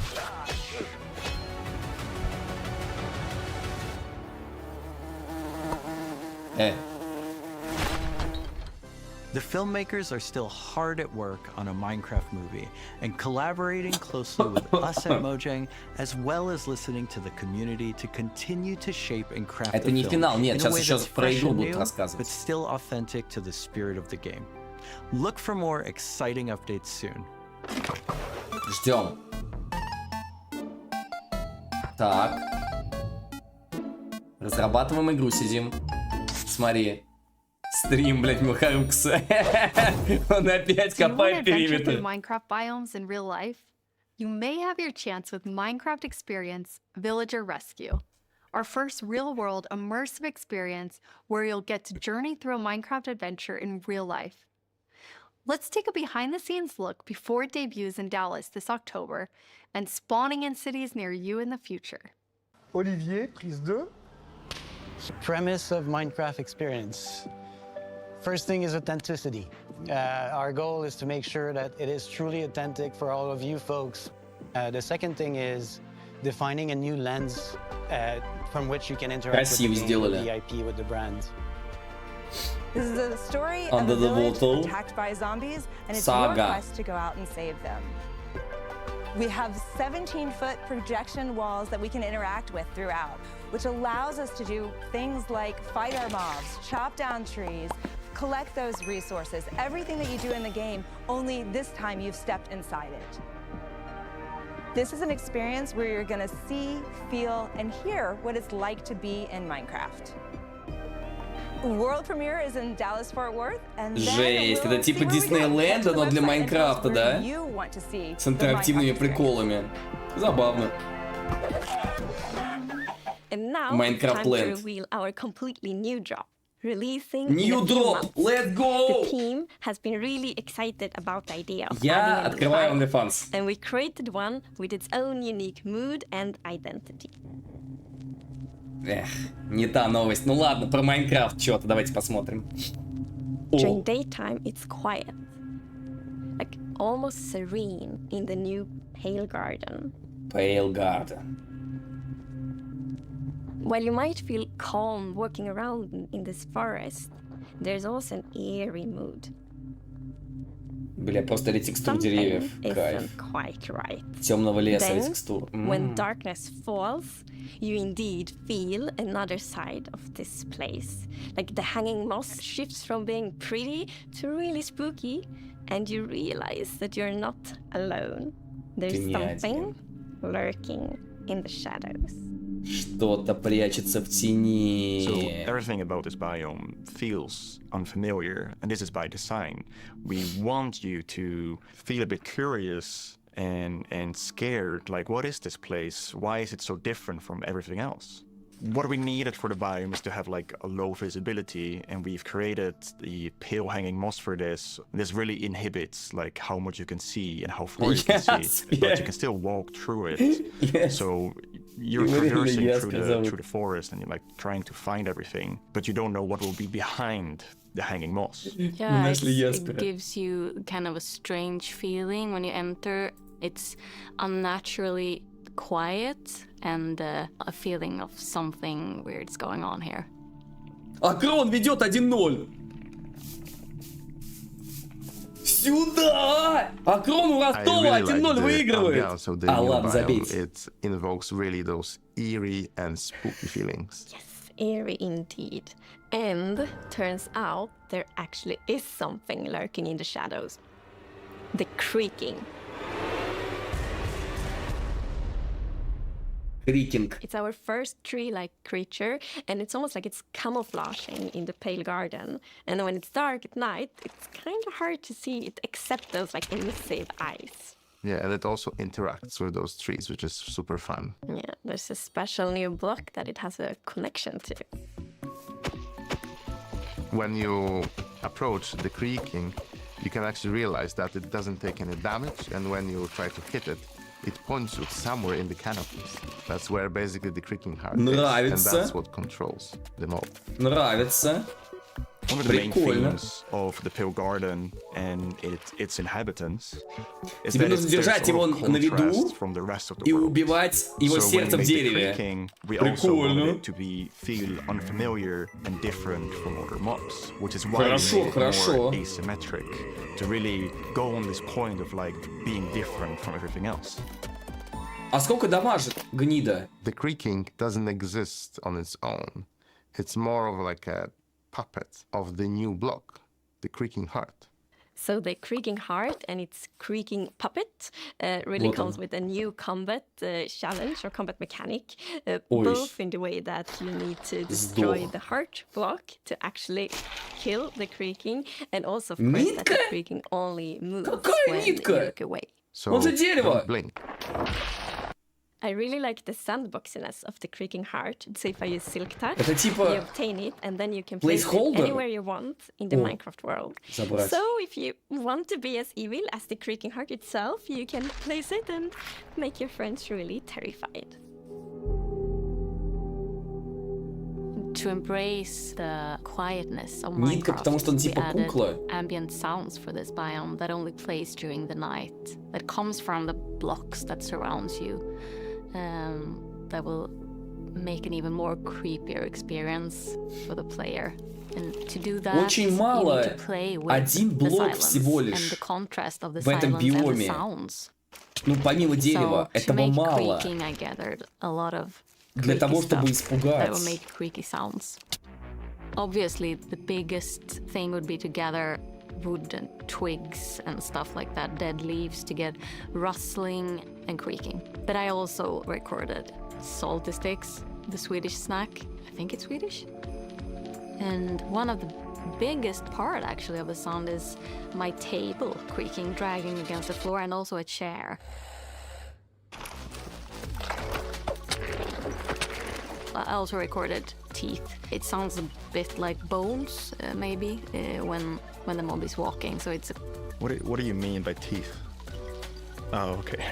[SPEAKER 10] The filmmakers are still hard at work on a Minecraft movie and collaborating closely with us at Mojang, as well as listening to the community to continue to shape and craft
[SPEAKER 1] Это
[SPEAKER 10] the
[SPEAKER 1] не
[SPEAKER 10] film
[SPEAKER 1] финал, нет,
[SPEAKER 10] in a
[SPEAKER 1] сейчас
[SPEAKER 10] way
[SPEAKER 1] еще
[SPEAKER 10] that's
[SPEAKER 1] про
[SPEAKER 10] fresh
[SPEAKER 1] игру
[SPEAKER 10] and
[SPEAKER 1] будут
[SPEAKER 10] new,
[SPEAKER 1] рассказывать.
[SPEAKER 10] but still authentic to the spirit of the game. Look for more exciting updates soon.
[SPEAKER 1] Ждем. Так. Разрабатываем игру, сидим. Смотри. Стрим, блядь, Melharucos. Он опять копает периметр.
[SPEAKER 2] Minecraft biomes in real life? You may have your chance with Minecraft Experience Villager Rescue, our first real-world immersive experience where you'll get to journey through a Minecraft adventure in real life. Let's take a behind-the-scenes look before it debuts in Dallas this October and spawning in cities near you in the future.
[SPEAKER 11] Olivier, prise 2.
[SPEAKER 23] Premise of Minecraft Experience. First thing is authenticity. Our goal is to make sure that it is truly authentic for all of you folks. The second thing is defining a new lens from which you can interact with the game, with the IP, with the brand.
[SPEAKER 24] This is a story
[SPEAKER 1] Under
[SPEAKER 24] of a
[SPEAKER 1] the
[SPEAKER 24] village
[SPEAKER 1] Water.
[SPEAKER 24] attacked by zombies, and it's
[SPEAKER 1] Saga.
[SPEAKER 24] your quest to go out and save them. We have 17-foot projection walls that we can interact with throughout, which allows us to do things like fight our mobs, chop down trees, collect those resources, everything that you do in the game, only this time you've stepped inside it. This is an experience where you're gonna see, feel, and hear what it's like to be in Minecraft. World premiere is in Dallas-Fort Worth, and
[SPEAKER 1] Жесть, это типа Диснейленда, но для Майнкрафта, да? С интерактивными приколами. Забавно.
[SPEAKER 6] And now
[SPEAKER 1] Minecraft
[SPEAKER 6] time to
[SPEAKER 1] Land.
[SPEAKER 6] reveal our completely new drop. Releasing
[SPEAKER 1] New
[SPEAKER 6] in a few
[SPEAKER 1] drop!
[SPEAKER 6] months.
[SPEAKER 1] Let's go!
[SPEAKER 6] The team has been really excited about the idea of
[SPEAKER 1] Я
[SPEAKER 6] adding a
[SPEAKER 1] открываю
[SPEAKER 6] live,
[SPEAKER 1] OnlyFans.
[SPEAKER 6] and we created one with its own unique mood and identity.
[SPEAKER 1] Эх, не та новость. Ну ладно, про Майнкрафт что-то давайте посмотрим.
[SPEAKER 6] During daytime, it's quiet, like almost serene in the new Pale Garden.
[SPEAKER 1] Pale Garden.
[SPEAKER 6] While you might feel calm walking around in this forest, there's also an eerie mood.
[SPEAKER 1] Бля, просто ли текстур деревьев. Кайф.
[SPEAKER 6] Isn't quite right.
[SPEAKER 1] Темного леса
[SPEAKER 6] Then,
[SPEAKER 1] текстур.
[SPEAKER 6] when darkness falls, you indeed feel another side of this place. Like the hanging moss shifts from being pretty to really spooky, and you realize that you're not alone. There's
[SPEAKER 1] Ты не
[SPEAKER 6] something lurking in the shadows.
[SPEAKER 1] Что-то прячется в тени.
[SPEAKER 17] So everything about this biome feels unfamiliar, and this is by design. We want you to feel a bit curious and scared, like what is this place? Why is it so different from everything else? What we needed for the biome is to have like a low visibility, and we've created the pale hanging moss for this. This really inhibits like how much you can see and how far you can see, but you can still walk through it. So you're traversing through the forest and you're like trying to find everything, but you don't know what will be behind the hanging moss.
[SPEAKER 18] Yeah, it gives you kind of a strange feeling when you enter. It's unnaturally quiet and a feeling of something weird's going on here.
[SPEAKER 1] Акрон ведет 1-0. Сюда! Акрон у Ростова 1-0 выигрывает. А ладно, забейте.
[SPEAKER 22] It invokes really those eerie and spooky feelings.
[SPEAKER 6] Yes, Eerie indeed. And turns out there actually is something lurking in the shadows. The creaking.
[SPEAKER 1] Creaking.
[SPEAKER 6] It's our first tree-like creature, and it's almost like it's camouflaging in the pale garden. And when it's dark at night, it's kind of hard to see it except those like emissive eyes.
[SPEAKER 19] Yeah, and it also interacts with those trees, which is super fun.
[SPEAKER 6] Yeah, there's a special new block that it has a connection to.
[SPEAKER 19] When you approach the creaking, you can actually realize that it doesn't take any damage, and when you try to hit it, it points you somewhere in the canopies. That's where basically the creaking heart is, and that's what controls the mob.
[SPEAKER 1] Нравится.
[SPEAKER 17] One of the main themes of the Pale Garden and its inhabitants is
[SPEAKER 1] Тебе
[SPEAKER 17] that
[SPEAKER 1] нужно держать его на виду и убивать его сердце в дереве.
[SPEAKER 17] We also want it to feel unfamiliar and different from other mobs, which is why we made it more asymmetric, to really go on this point of like being different from everything else.
[SPEAKER 1] А сколько дамажит гнида?
[SPEAKER 19] The creaking doesn't exist on its own. It's more of like a puppet of the new block, the creaking heart.
[SPEAKER 6] So the creaking heart and its creaking puppet really comes with a new combat challenge or combat mechanic, both in the way that you need to destroy the heart block to actually kill the creaking, and also of course that the creaking only moves when you look away.
[SPEAKER 19] So don't blink.
[SPEAKER 6] I really like the sandboxiness of the creaking heart. So if I use silk touch,
[SPEAKER 1] Это типа
[SPEAKER 6] you obtain it and then you can place it anywhere you want in the Minecraft world.
[SPEAKER 1] Забрать.
[SPEAKER 6] So if you want to be as evil as the creaking heart itself, you can place it and make your friends really terrified.
[SPEAKER 18] To embrace the quietness of
[SPEAKER 1] Нитка, потому что он
[SPEAKER 18] Minecraft, we
[SPEAKER 1] типа
[SPEAKER 18] added
[SPEAKER 1] кукла.
[SPEAKER 18] ambient sounds for this biome that only plays during the night, that comes from the blocks that surrounds you, that will make an even more creepier experience for the player. And to do that,
[SPEAKER 1] Очень
[SPEAKER 18] you
[SPEAKER 1] мало.
[SPEAKER 18] need to play with
[SPEAKER 1] Один
[SPEAKER 18] the
[SPEAKER 1] блок
[SPEAKER 18] silence
[SPEAKER 1] всего
[SPEAKER 18] and
[SPEAKER 1] лишь
[SPEAKER 18] the contrast of the
[SPEAKER 1] в этом
[SPEAKER 18] silence and the
[SPEAKER 1] биоме.
[SPEAKER 18] sounds.
[SPEAKER 1] Ну, помимо дерева,
[SPEAKER 18] So, to
[SPEAKER 1] этого
[SPEAKER 18] make
[SPEAKER 1] мало.
[SPEAKER 18] creaking, I gathered a lot of
[SPEAKER 1] Для того,
[SPEAKER 18] creaky
[SPEAKER 1] чтобы
[SPEAKER 18] stuff that will
[SPEAKER 1] испугать.
[SPEAKER 18] make creaky sounds. Obviously, the biggest thing would be to gather wood and twigs and stuff like that, dead leaves, to get rustling and creaking. But I also recorded salty sticks, the Swedish snack. I think it's Swedish. And one of the biggest part actually of the sound is my table creaking, dragging against the floor, and also a chair. I also recorded teeth. It sounds a bit like bones, maybe, when the mob is walking. So it's.
[SPEAKER 17] What do you mean by teeth? Oh, okay.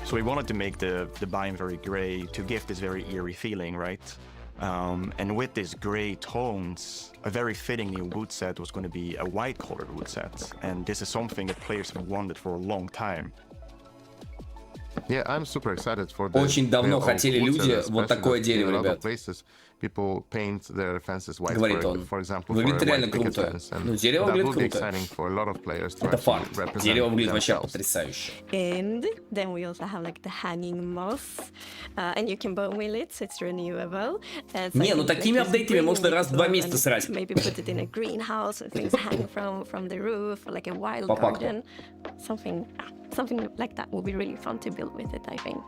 [SPEAKER 17] So we wanted to make the biome very gray to give this very eerie feeling, right? And with these gray tones, a very fitting new wood set was going to be a white-colored wood set. And this is something that players have wanted for a long time.
[SPEAKER 19] Yeah, I'm super excited for this.
[SPEAKER 1] Очень давно хотели люди вот такое дерево, ребят.
[SPEAKER 19] People paint their fences white,
[SPEAKER 1] Говорит он.
[SPEAKER 19] for example,
[SPEAKER 1] Выглядит
[SPEAKER 19] for a
[SPEAKER 1] реально
[SPEAKER 19] white picket
[SPEAKER 1] круто.
[SPEAKER 19] fence, and
[SPEAKER 1] Ну, дерево
[SPEAKER 19] that
[SPEAKER 1] выглядит
[SPEAKER 19] will be
[SPEAKER 1] круто.
[SPEAKER 19] exciting for a lot of players to
[SPEAKER 1] Это
[SPEAKER 19] actually
[SPEAKER 1] факт.
[SPEAKER 19] represent
[SPEAKER 1] Дерево выглядит вообще
[SPEAKER 19] themselves.
[SPEAKER 1] потрясающе.
[SPEAKER 6] And then we also have like the hanging moss, and you can bone wheel it, so it's renewable. So
[SPEAKER 1] Не, ну
[SPEAKER 6] you
[SPEAKER 1] такими
[SPEAKER 6] like
[SPEAKER 1] апдейтами
[SPEAKER 6] bring
[SPEAKER 1] можно
[SPEAKER 6] it
[SPEAKER 1] раз в 2
[SPEAKER 6] on
[SPEAKER 1] месяца
[SPEAKER 6] and
[SPEAKER 1] срать.
[SPEAKER 6] Maybe put it in a greenhouse, so things hang from the roof, or like a wild
[SPEAKER 1] По факту.
[SPEAKER 6] garden. Something like that would be really fun to build with it, I think.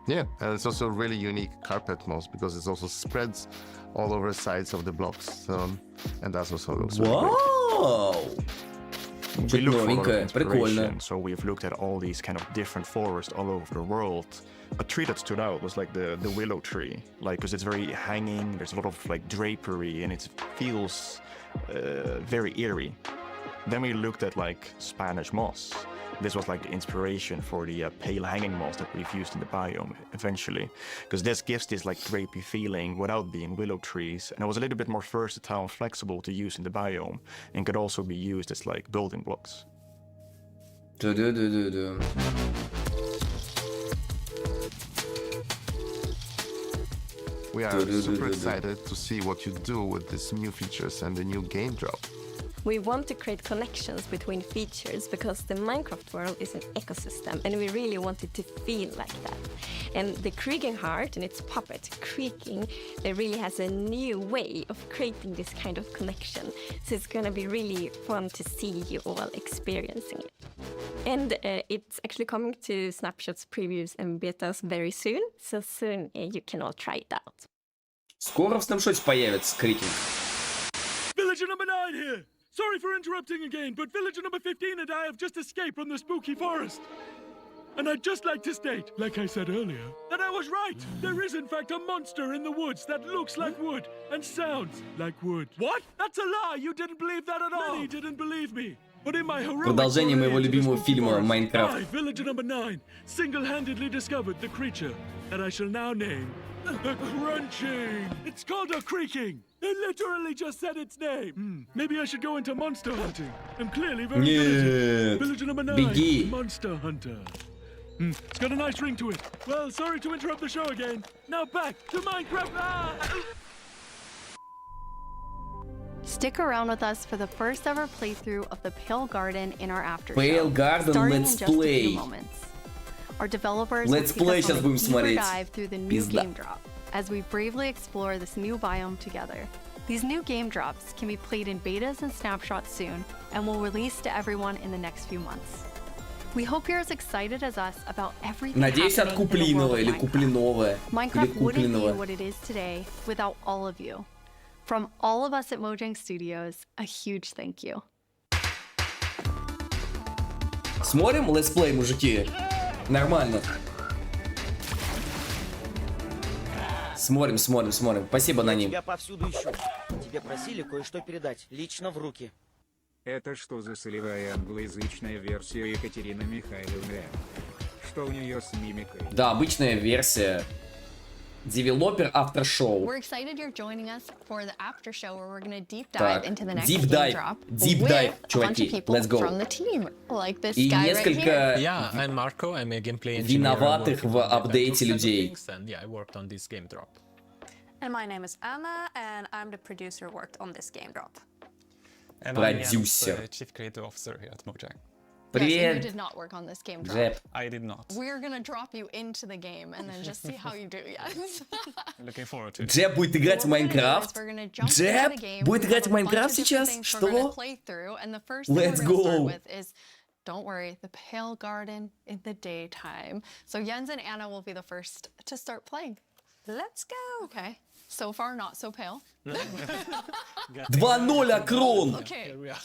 [SPEAKER 19] Yeah, and it's also a really unique carpet moss because it also spreads all over the sides of the blocks, and that also looks really great.
[SPEAKER 1] Вау!
[SPEAKER 17] We look for a lot of
[SPEAKER 1] Новенькое, прикольно.
[SPEAKER 17] inspiration, so we've looked at all these kind of different forests all over the world. A tree that stood out was like the willow tree, like because it's very hanging. There's a lot of like drapery, and it feels very eerie. Then we looked at like Spanish moss. This was like the inspiration for the pale hanging moss that we've used in the biome eventually, because this gives this like drapey feeling without being willow trees, and it was a little bit more versatile and flexible to use in the biome, and could also be used as like building blocks.
[SPEAKER 19] We are super excited to see what you do with these new features and the new game drop.
[SPEAKER 6] We want to create connections between features because the Minecraft world is an ecosystem and we really want it to feel like that. And the creaking heart and its puppet, Creaking, it really has a new way of creating this kind of connection. So it's going to be really fun to see you all experiencing it. And it's actually coming to snapshots, previews and betas very soon. So soon you can all try it out.
[SPEAKER 1] Скоро в снапшоте появится Крикинг.
[SPEAKER 24] Villager number 9 here! Sorry for interrupting again, but villager number 15 and I have just escaped from the spooky forest. And I'd just like to state, like I said earlier, that I was right. There is in fact a monster in the woods that looks like wood and sounds like wood. What? That's a lie! You didn't believe that at all! Many didn't believe me. But in my heroic
[SPEAKER 1] Продолжение моего любимого фильма «Майнкрафт».
[SPEAKER 24] I, villager number 9, single-handedly discovered the creature that I shall now name the Crunching. It's called a Creaking. They literally just said its name. Maybe I should go into monster hunting. I'm clearly very good at it. Villager number 9,
[SPEAKER 1] Беги.
[SPEAKER 24] Monster Hunter. It's got a nice ring to it. Well, sorry to interrupt the show again. Now back to Minecraft.
[SPEAKER 2] Stick around with us for the first ever playthrough of the Pale Garden in our after show.
[SPEAKER 1] Pale Garden
[SPEAKER 2] starting
[SPEAKER 1] Let's
[SPEAKER 2] in just a
[SPEAKER 1] Play.
[SPEAKER 2] few moments. Our developers
[SPEAKER 1] Let's
[SPEAKER 2] will
[SPEAKER 1] Play
[SPEAKER 2] take us
[SPEAKER 1] сейчас
[SPEAKER 2] on a
[SPEAKER 1] будем
[SPEAKER 2] deeper
[SPEAKER 1] смотреть.
[SPEAKER 2] dive through the new
[SPEAKER 1] Пизда.
[SPEAKER 2] game drop as we bravely explore this new biome together. These new game drops can be played in betas and snapshots soon and will release to everyone in the next few months. We hope you're as excited as us about everything
[SPEAKER 1] Надеюсь, от
[SPEAKER 2] happening in the world
[SPEAKER 1] купленного
[SPEAKER 2] of
[SPEAKER 1] или
[SPEAKER 2] Minecraft.
[SPEAKER 1] купленного. Или
[SPEAKER 2] Minecraft wouldn't be
[SPEAKER 1] купленного.
[SPEAKER 2] what it is today without all of you. From all of us at Mojang Studios, a huge thank you.
[SPEAKER 1] Смотрим летсплей, мужики? Нормально. Смотрим. Спасибо, Наним.
[SPEAKER 14] Тебя повсюду ищу. Тебе просили кое-что передать лично в руки.
[SPEAKER 20] Это что за солевая англоязычная версия Екатерины Михайловны? Что у нее с мимикой?
[SPEAKER 1] Да, обычная версия. Девелопер After Show.
[SPEAKER 2] We're excited you're joining us for the after show where we're going to deep
[SPEAKER 1] Так,
[SPEAKER 2] dive into the next
[SPEAKER 1] deep
[SPEAKER 2] game
[SPEAKER 1] dive,
[SPEAKER 2] drop
[SPEAKER 1] deep
[SPEAKER 2] with
[SPEAKER 1] dive,
[SPEAKER 2] a bunch of
[SPEAKER 1] чуваки,
[SPEAKER 2] people
[SPEAKER 1] let's go.
[SPEAKER 2] from the team, like this
[SPEAKER 1] И
[SPEAKER 2] guy right here.
[SPEAKER 1] несколько
[SPEAKER 21] Yeah, I'm Marco. I'm a gameplay engineer
[SPEAKER 1] виноватых в
[SPEAKER 21] working on the
[SPEAKER 1] апдейте
[SPEAKER 21] Bedrock
[SPEAKER 1] людей.
[SPEAKER 21] settings, and yeah, I worked on this game drop.
[SPEAKER 22] And my name is Anna, and I'm the producer who worked on this game drop.
[SPEAKER 7] And
[SPEAKER 1] Producer.
[SPEAKER 7] I'm the chief creative officer here at Mojang.
[SPEAKER 2] Yes, you
[SPEAKER 1] Привет.
[SPEAKER 2] did not work on this game drop.
[SPEAKER 1] Джеб.
[SPEAKER 7] I did not.
[SPEAKER 2] We're going to drop you into the game and then just see how you do, yes.
[SPEAKER 7] Looking forward to it.
[SPEAKER 1] Джеб будет играть в Майнкрафт. Джеб будет играть в Майнкрафт сейчас? Что? Let's go.
[SPEAKER 2] Don't worry, the Pale Garden in the daytime. So Jens and Anna will be the first to start playing. Let's go. Okay. So far, not so pale.
[SPEAKER 1] 2-0 Акрон.
[SPEAKER 2] Okay.
[SPEAKER 7] Here we are.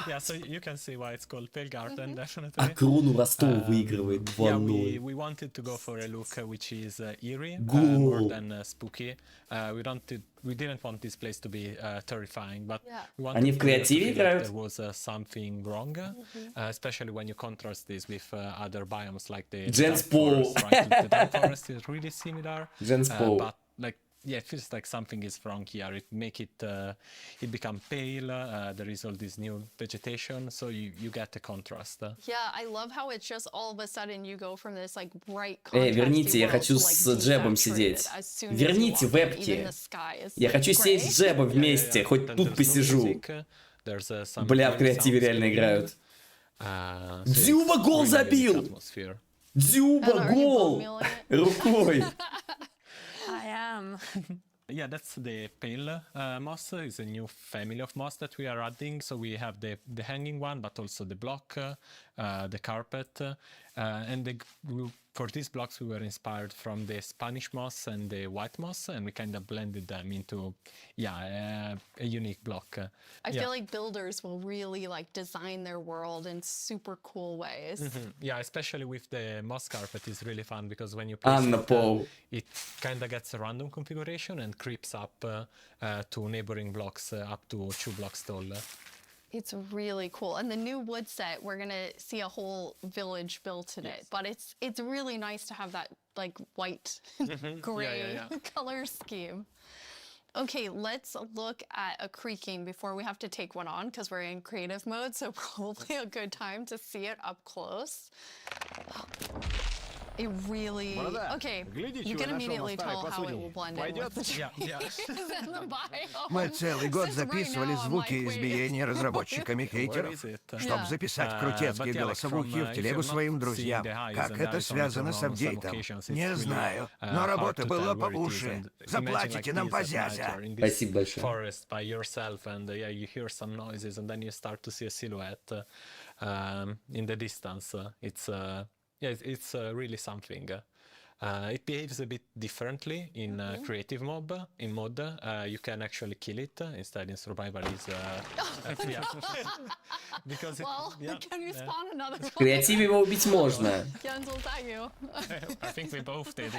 [SPEAKER 7] Yeah, so you can see why it's called Pale Garden, definitely.
[SPEAKER 1] Акрону Ростов выигрывает
[SPEAKER 7] Yeah,
[SPEAKER 1] 2-0.
[SPEAKER 7] we wanted to go for a look which is eerie,
[SPEAKER 1] Goal.
[SPEAKER 7] more than spooky. We didn't want this place to be terrifying, but we wanted
[SPEAKER 1] Они в
[SPEAKER 7] to feel
[SPEAKER 1] креативе
[SPEAKER 7] like
[SPEAKER 1] играют?
[SPEAKER 7] there was something wrong, especially when you contrast this with other biomes like the
[SPEAKER 1] Jens
[SPEAKER 7] dark
[SPEAKER 1] Paul.
[SPEAKER 7] forest, right? The dark forest is really similar,
[SPEAKER 1] Jens Paul.
[SPEAKER 7] but like yeah, it feels like something is wrong here. It become pale. There is all this new vegetation, so you get the contrast.
[SPEAKER 2] Yeah, I love how it's just all of a sudden you go from this like bright
[SPEAKER 1] Верните, я хочу с Джебом сидеть. Верните вебки. Я хочу сесть с Джебом вместе, хоть тут посижу. Бля, в креативе реально играют. Дзюба гол забил! Дзюба гол! Рукой.
[SPEAKER 22] I am.
[SPEAKER 7] Yeah, that's the pale moss. It's a new family of moss that we are adding. So we have the hanging one, but also the block, the carpet, and for these blocks we were inspired from the Spanish moss and the white moss, and we kind of blended them into a unique block.
[SPEAKER 2] I feel like builders will really like design their world in super cool ways.
[SPEAKER 7] Yeah, especially with the moss carpet is really fun because when you place it kind of gets a random configuration and creeps up to neighboring blocks up to 2 blocks tall.
[SPEAKER 2] It's really cool. And the new wood set, we're gonna see a whole village built in it. But it's really nice to have that like white, gray color scheme. Okay, let's look at a creaking before we have to take one on because we're in creative mode, so probably a good time to see it up close.
[SPEAKER 22] it really... Okay, you can immediately tell how it will blend in with the trees and the biome.
[SPEAKER 4] Мы целый год записывали звуки избиения разработчиками-хейтеров, чтобы записать крутецкие голосовухи в телегу своим друзьям. Как это связано с апдейтом? Не знаю, но работы было по уши. Заплатите нам по зязя.
[SPEAKER 1] Спасибо большое.
[SPEAKER 21] Forest by yourself, and you hear some noises, and then you start to see a silhouette in the distance. It's really something. It behaves a bit differently in creative mob. In mod, you can actually kill it. Instead, in survival, is because
[SPEAKER 22] can you spawn another one?
[SPEAKER 1] В креативе его убить можно.
[SPEAKER 22] Jens, was that you?
[SPEAKER 21] I think we both did.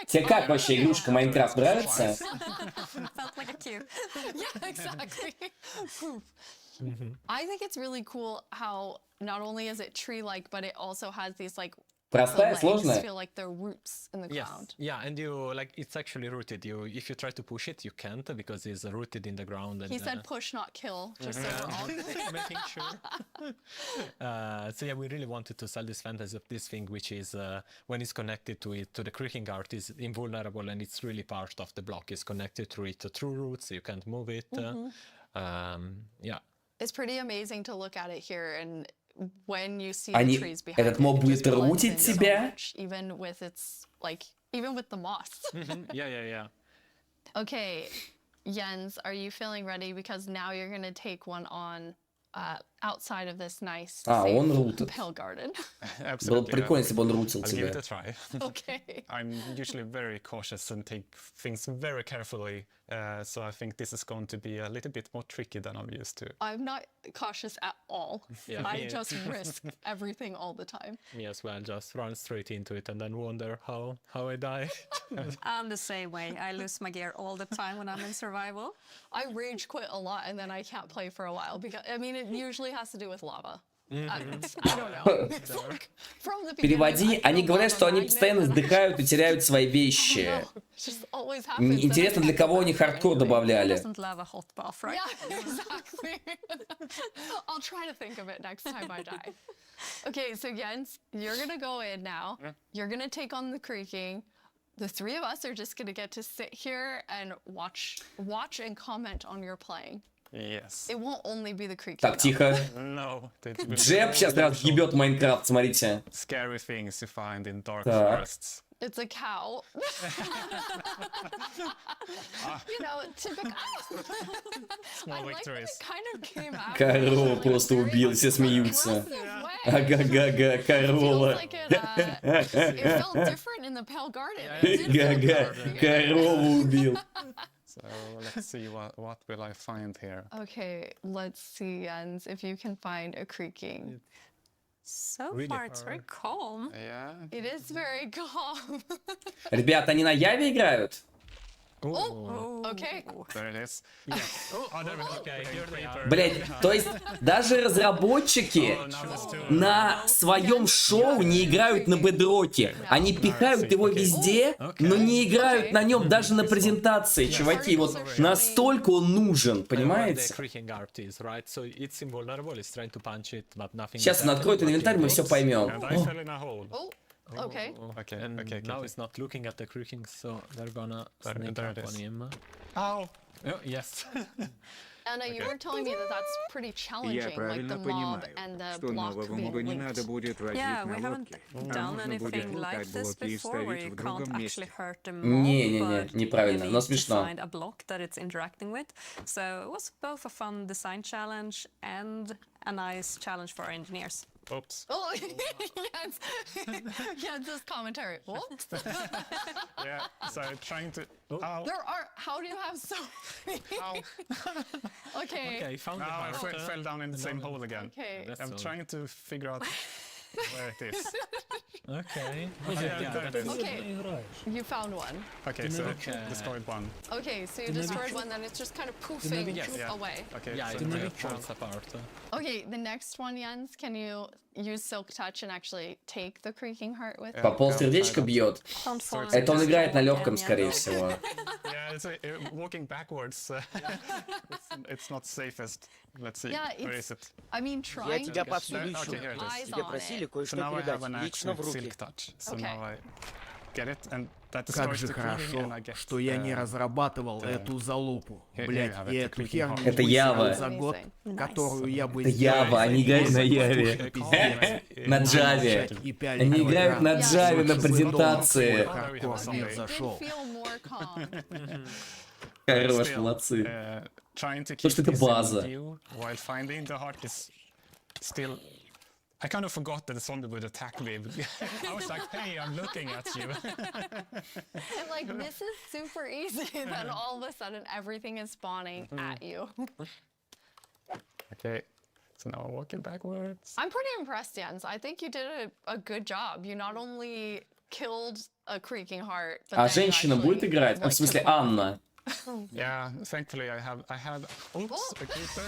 [SPEAKER 1] Тебе как вообще игрушка Майнкрафт нравится?
[SPEAKER 22] Felt like a cube. Yeah, exactly. I think it's really cool how not only is it tree-like, but it also has these like
[SPEAKER 1] Простая, сложная?
[SPEAKER 22] feel like they're roots in the ground.
[SPEAKER 21] Yeah, and you like it's actually rooted. If you try to push it, you can't because it's rooted in the ground. And,
[SPEAKER 22] He said push, not kill, just so we're all
[SPEAKER 21] making sure. So yeah, we really wanted to sell this fantasy of this thing, which is when it's connected to it, to the creaking art, is invulnerable, and it's really part of the block. It's connected to it through roots, so you can't move it. Yeah.
[SPEAKER 22] It's pretty amazing to look at it here, and when you see the trees behind
[SPEAKER 1] Этот моб будет рутить тебя?
[SPEAKER 22] Even with its like, even with the moss.
[SPEAKER 21] Yeah.
[SPEAKER 22] Okay, Jens, are you feeling ready? Because now you're gonna take one on outside of this nice safe pale garden.
[SPEAKER 21] Absolutely.
[SPEAKER 1] Было бы прикольно, если бы он рутил
[SPEAKER 21] I'll give
[SPEAKER 1] тебя.
[SPEAKER 21] it a try.
[SPEAKER 22] Okay.
[SPEAKER 21] I'm usually very cautious and take things very carefully, so I think this is going to be a little bit more tricky than I'm used to.
[SPEAKER 22] I'm not cautious at all.
[SPEAKER 21] Yeah,
[SPEAKER 22] I just risk everything all the time.
[SPEAKER 21] Me as well, just run straight into it and then wonder how I die.
[SPEAKER 22] I'm the same way. I lose my gear all the time when I'm in survival. I rage quit a lot and then I can't play for a while because, I mean, it usually has to do with lava. I don't know. It's like, from the
[SPEAKER 1] Переводи, они говорят, что они постоянно сдыхают и теряют свои вещи. Интересно, для кого они хардкор добавляли?
[SPEAKER 22] Yeah, exactly. I'll try to think of it next time I die. Okay, so Jens, you're gonna go in now. You're gonna take on the creaking. The three of us are just gonna get to sit here and watch and comment on your playing.
[SPEAKER 21] Yes.
[SPEAKER 22] It won't only be the creaking.
[SPEAKER 1] Так, тихо.
[SPEAKER 21] No.
[SPEAKER 1] Джеб сейчас разъебет Майнкрафт, смотрите.
[SPEAKER 21] Scary things you find in dark
[SPEAKER 1] Так.
[SPEAKER 21] forests.
[SPEAKER 22] It's a cow. You know, typical.
[SPEAKER 21] Small victories.
[SPEAKER 22] It kind of came out.
[SPEAKER 1] Корову просто убил, все смеются. Ага-га-га, корова.
[SPEAKER 22] It felt different in the pale garden.
[SPEAKER 1] Га-га, корову убил.
[SPEAKER 7] So let's see what will I find here.
[SPEAKER 22] Okay, let's see, Jens, if you can find a creaking. So
[SPEAKER 7] Really
[SPEAKER 22] far, it's very calm.
[SPEAKER 7] Yeah.
[SPEAKER 22] It is very calm.
[SPEAKER 1] Ребята, они на Яве играют?
[SPEAKER 22] Oh, okay.
[SPEAKER 7] There it is.
[SPEAKER 1] Блять, то есть даже разработчики на своем шоу не играют на бедроке. Они пихают его везде, но не играют на нем даже на презентации, чуваки. Вот настолько он нужен, понимаете? Сейчас он откроет инвентарь, мы все поймем.
[SPEAKER 22] Okay.
[SPEAKER 21] Okay. Now it's not looking at the creaking, so they're gonna sneak up on him.
[SPEAKER 7] Ow!
[SPEAKER 21] Oh, yes.
[SPEAKER 22] Anna, you were telling me that that's pretty challenging, like the mob and the block being linked.
[SPEAKER 9] Yeah, we haven't done anything like this before, where you can't actually hurt the mob,
[SPEAKER 1] Не-не-не, неправильно, но
[SPEAKER 9] but you
[SPEAKER 1] смешно.
[SPEAKER 9] find a block that it's interacting with. So it was both a fun design challenge and a nice challenge for our engineers.
[SPEAKER 7] Oops.
[SPEAKER 22] Oh, Jens's commentary. Whoops.
[SPEAKER 7] Yeah, so trying to... Ow.
[SPEAKER 22] There are... How do you have so many? Okay.
[SPEAKER 21] Okay, found
[SPEAKER 7] Now I fell down in the same hole again.
[SPEAKER 22] Okay.
[SPEAKER 7] I'm trying to figure out where it is.
[SPEAKER 21] Okay.
[SPEAKER 22] Okay, you found one.
[SPEAKER 7] Okay, so destroyed one.
[SPEAKER 22] Okay, so you destroyed one, then it's just kind of poofing away.
[SPEAKER 7] Okay,
[SPEAKER 21] Yeah,
[SPEAKER 7] so
[SPEAKER 21] it really falls apart.
[SPEAKER 22] Okay, the next one, Jens, can you use Silk Touch and actually take the creaking heart with you?
[SPEAKER 1] По полсердечка бьет. Это он играет на легком, скорее всего.
[SPEAKER 7] Yeah, it's walking backwards. It's not safest. Let's see.
[SPEAKER 22] Yeah,
[SPEAKER 7] Where is it?
[SPEAKER 22] I mean,
[SPEAKER 14] Я
[SPEAKER 22] trying
[SPEAKER 14] тебя
[SPEAKER 22] to
[SPEAKER 14] повсюду
[SPEAKER 22] keep
[SPEAKER 14] ищу.
[SPEAKER 22] your eyes
[SPEAKER 14] Тебе
[SPEAKER 22] on
[SPEAKER 14] просили
[SPEAKER 22] it.
[SPEAKER 14] кое-что
[SPEAKER 7] So now I
[SPEAKER 14] передать
[SPEAKER 7] have an
[SPEAKER 14] лично в
[SPEAKER 7] actual
[SPEAKER 14] руки.
[SPEAKER 7] silk touch. So
[SPEAKER 22] Okay.
[SPEAKER 7] now I get it, and that
[SPEAKER 4] Как
[SPEAKER 7] starts
[SPEAKER 4] же
[SPEAKER 7] the creaking, and I
[SPEAKER 4] хорошо,
[SPEAKER 7] get
[SPEAKER 4] что я не разрабатывал эту залупу. Блять, и эту херню
[SPEAKER 1] Это Ява.
[SPEAKER 4] высидел за год, которую я бы
[SPEAKER 1] Это Ява, они играют на Яве. На Джаве. Они играют на Джаве на презентации. Хорош, молодцы. Потому что это база.
[SPEAKER 7] While finding the heart is still. I kind of forgot that the zombie would attack me. But I was like, hey, I'm looking at you.
[SPEAKER 22] And like, this is super easy. Then all of a sudden, everything is spawning at you.
[SPEAKER 7] Okay, so now I'm walking backwards.
[SPEAKER 22] I'm pretty impressed, Jens. I think you did a good job. You not only killed a creaking heart, but
[SPEAKER 1] А
[SPEAKER 22] then you
[SPEAKER 1] женщина
[SPEAKER 22] actually,
[SPEAKER 1] будет играть?
[SPEAKER 22] like,
[SPEAKER 1] В смысле,
[SPEAKER 22] took one.
[SPEAKER 1] Анна.
[SPEAKER 7] Yeah, thankfully I have. Oops, a creeper.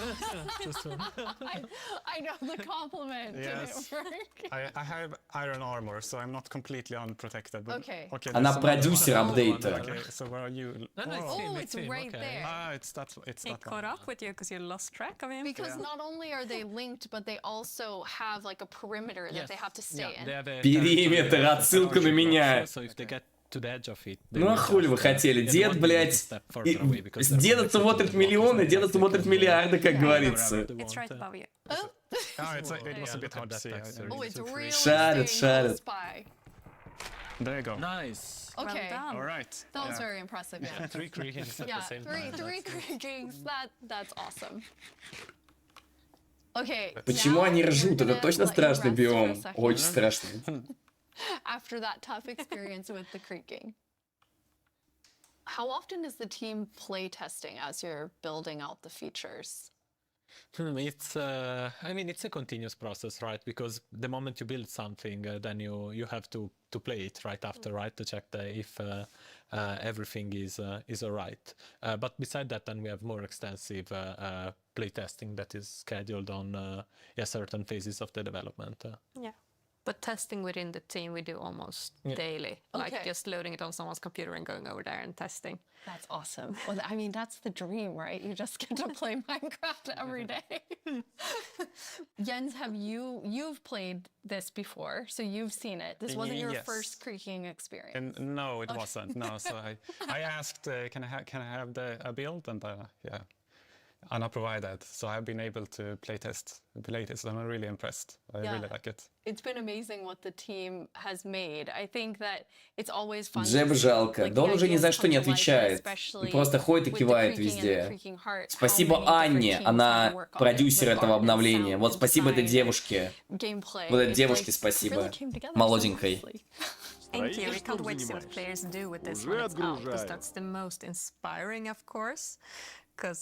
[SPEAKER 22] I know the compliment
[SPEAKER 7] Yes.
[SPEAKER 22] didn't work.
[SPEAKER 7] I have iron armor, so I'm not completely unprotected. But
[SPEAKER 22] Okay.
[SPEAKER 1] Она
[SPEAKER 7] there's
[SPEAKER 1] продюсер
[SPEAKER 7] another one.
[SPEAKER 1] апдейта.
[SPEAKER 7] Okay, so where are you?
[SPEAKER 22] Oh, it's right there.
[SPEAKER 7] Ah, it's that
[SPEAKER 9] He caught
[SPEAKER 7] one.
[SPEAKER 9] up with you because you lost track of him.
[SPEAKER 22] Because not only are they linked, but they also have like a perimeter that they have to stay in.
[SPEAKER 1] Периметр, отсылка на меня. Ну а хули вы хотели? Дед, блядь, с деда смотрит миллионы, деда смотрит миллиарды, как говорится.
[SPEAKER 9] It's right above you.
[SPEAKER 7] It was a bit hard to see.
[SPEAKER 22] Oh, it's really
[SPEAKER 1] Шарит,
[SPEAKER 22] staying
[SPEAKER 1] шарит.
[SPEAKER 22] close by.
[SPEAKER 7] There you go.
[SPEAKER 21] Nice.
[SPEAKER 22] Okay.
[SPEAKER 9] Well done.
[SPEAKER 7] All right.
[SPEAKER 22] That was very impressive. Yeah.
[SPEAKER 21] 3 creakings at
[SPEAKER 22] Yeah,
[SPEAKER 21] the same time.
[SPEAKER 22] three creakings. That's awesome. Okay.
[SPEAKER 1] Почему
[SPEAKER 22] now
[SPEAKER 1] они
[SPEAKER 22] we're
[SPEAKER 1] ржут? Это
[SPEAKER 22] gonna
[SPEAKER 1] точно
[SPEAKER 22] let you
[SPEAKER 1] страшный
[SPEAKER 22] rest for a
[SPEAKER 1] биом.
[SPEAKER 22] second
[SPEAKER 1] Очень страшный.
[SPEAKER 22] After that tough experience with the creaking. How often is the team play testing as you're building out the features?
[SPEAKER 21] It's I mean, it's a continuous process, right? Because the moment you build something, then you have to play it right after, right, to check if everything is all right. But beside that, then we have more extensive play testing that is scheduled on certain phases of the development.
[SPEAKER 9] Yeah. But testing within the team we do almost daily. Like
[SPEAKER 22] Okay.
[SPEAKER 9] just loading it on someone's computer and going over there and testing.
[SPEAKER 22] That's awesome. Well, I mean, that's the dream, right? You just get to play Minecraft every day. Jens, you've played this before, so you've seen it. This wasn't your
[SPEAKER 7] Yes.
[SPEAKER 22] first creaking experience.
[SPEAKER 7] And no, it wasn't. No, so I asked, can I have a build, and yeah, Anna provided. So I've been able to playtest, and I'm really impressed. I really like it.
[SPEAKER 22] It's been amazing what the team has made. I think that it's always fun.
[SPEAKER 1] Джеба жалко. Да он уже ни за что не отвечает. Он просто ходит и кивает везде. Спасибо Анне, она продюсер этого обновления. Вот спасибо этой девушке. Вот этой девушке спасибо. Молоденькой.
[SPEAKER 9] Thank you. We can't wait to see what players do with this when it's out, because that's the most inspiring, of course.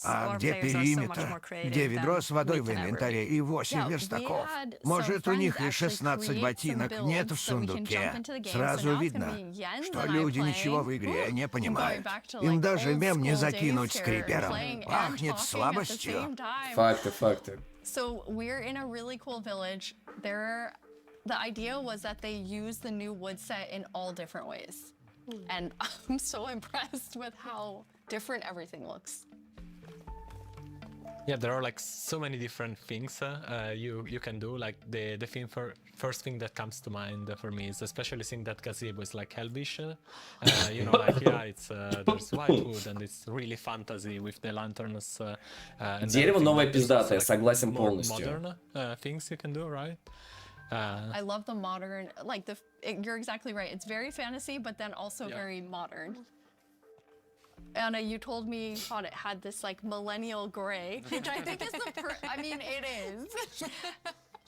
[SPEAKER 4] А где периметр? Где ведро с водой в инвентаре и 8 верстаков? Может, у них и 16 ботинок нет в сундуке? Сразу видно, что люди ничего в игре не понимают. Им даже мем не закинуть с крипером. Пахнет слабостью.
[SPEAKER 1] Факты, факты.
[SPEAKER 22] So we're in a really cool village. The idea was that they use the new wood set in all different ways. And I'm so impressed with how different everything looks.
[SPEAKER 21] Yeah, there are like so many different things you can do. Like the first thing that comes to mind for me is especially seeing that gazebo is like Elvish. You know, like it's there's white wood and it's really fantasy with the lanterns.
[SPEAKER 1] Дерево новое пиздатое, согласен полностью.
[SPEAKER 21] Modern things you can do, right?
[SPEAKER 22] I love the modern, like you're exactly right. It's very fantasy, but then also very modern. Anna, you told me you thought it had this like millennial gray, which I think is I mean, it is.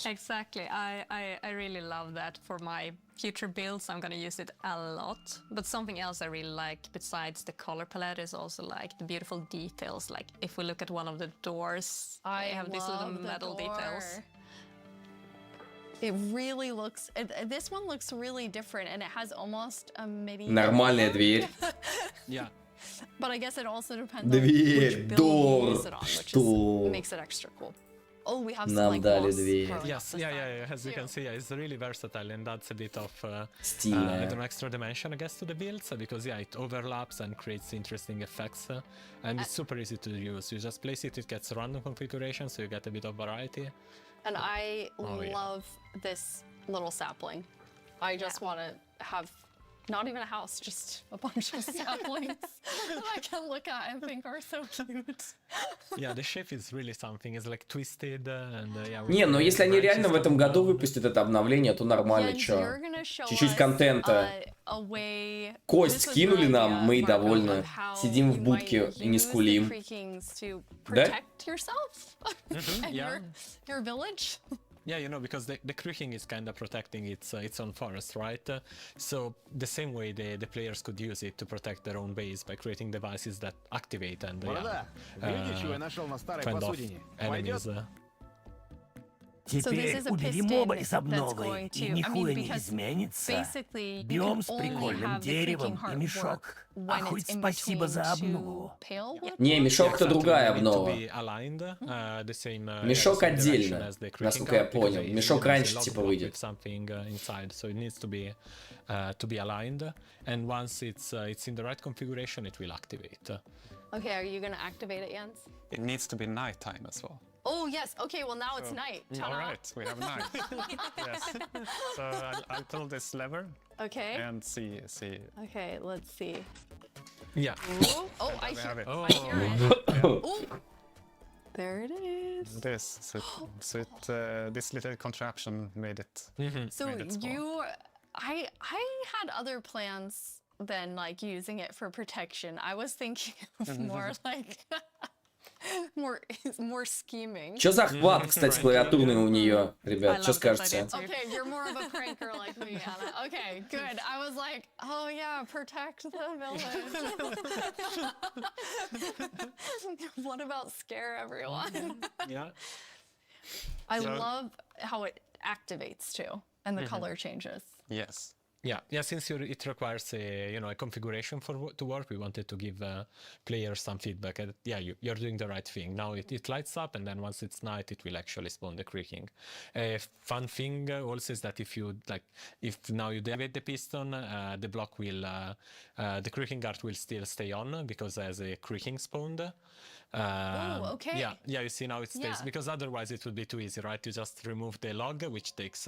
[SPEAKER 9] Exactly. I really love that. For my future builds, I'm going to use it a lot. But something else I really like besides the color palette is also like the beautiful details. Like if we look at one of the doors, I have these little metal details.
[SPEAKER 22] It really looks, this one looks really different, and it has almost a medieval.
[SPEAKER 1] Нормальная дверь.
[SPEAKER 21] Yeah.
[SPEAKER 22] But I guess it also depends
[SPEAKER 1] Дверь,
[SPEAKER 22] on which build you use it on, which
[SPEAKER 1] что?
[SPEAKER 22] makes it extra cool. Oh, we have some
[SPEAKER 1] Нам
[SPEAKER 22] like
[SPEAKER 1] дали
[SPEAKER 22] moss
[SPEAKER 1] две.
[SPEAKER 22] growing
[SPEAKER 21] Yes,
[SPEAKER 22] up the
[SPEAKER 21] yeah.
[SPEAKER 22] side.
[SPEAKER 21] As you can see, it's really versatile, and that's a bit of I
[SPEAKER 1] Стильная.
[SPEAKER 21] don't know, extra dimension, I guess, to the builds because it overlaps and creates interesting effects, and it's super easy to use. You just place it; it gets random configuration, so you get a bit of variety.
[SPEAKER 22] And I
[SPEAKER 21] yeah.
[SPEAKER 22] love this little sapling. I just want to have not even a house, just a bunch of saplings that I can look at and think are so cute.
[SPEAKER 21] Yeah, the shape is really something. It's like twisted and yeah.
[SPEAKER 1] Не, но если они реально в этом году выпустят это обновление, то нормально, чё. Чуть-чуть контента. Кость скинули нам, мы и довольны. Сидим в будке и не скулим. Да?
[SPEAKER 22] Your village.
[SPEAKER 21] Yeah, you know, because the creaking is kind of protecting its own forest, right? So the same way the players could use it to protect their own base by creating devices that activate and kind of enemies.
[SPEAKER 3] Теперь убери моба из обновы, и нихуя не изменится. Биом с прикольным деревом и мешок. А хоть спасибо за обнову.
[SPEAKER 1] Не, мешок-то другая обнова. Мешок отдельно, насколько я понял. Мешок раньше типа выйдет.
[SPEAKER 21] To be aligned, and once it's in the right configuration, it will activate.
[SPEAKER 22] Okay, are you gonna activate it, Jens?
[SPEAKER 7] It needs to be nighttime as well.
[SPEAKER 22] Oh yes. Okay. Well, now it's night.
[SPEAKER 7] All right, we have night. Yes. So I'll pull this lever.
[SPEAKER 22] Okay.
[SPEAKER 7] And see.
[SPEAKER 22] Okay. Let's see.
[SPEAKER 21] Yeah.
[SPEAKER 22] Ooh. Oh, I hear it. I hear it. Ooh. There it is.
[SPEAKER 7] This. So this little contraption made it.
[SPEAKER 22] So
[SPEAKER 7] made it small.
[SPEAKER 22] I had other plans than like using it for protection. I was thinking of more like more scheming.
[SPEAKER 1] Чё за хват, кстати, клавиатурный у нее, ребят? Что скажете?
[SPEAKER 22] Okay, you're more of a pranker like me, Anna. Okay, good. I was like, oh yeah, protect the village. What about scare everyone?
[SPEAKER 21] Yeah.
[SPEAKER 22] I love how it activates too, and the color changes.
[SPEAKER 7] Yes.
[SPEAKER 21] Yeah. Since it requires a configuration to work, we wanted to give players some feedback. You're doing the right thing. Now it lights up, and then once it's night, it will actually spawn the creaking. Fun thing also is that if now you deactivate the piston, the block will, the creaking art will still stay on because as a creaking spawned.
[SPEAKER 22] Oh, okay.
[SPEAKER 21] Yeah. You see now it stays because otherwise it would be too easy, right? You just remove the log, which takes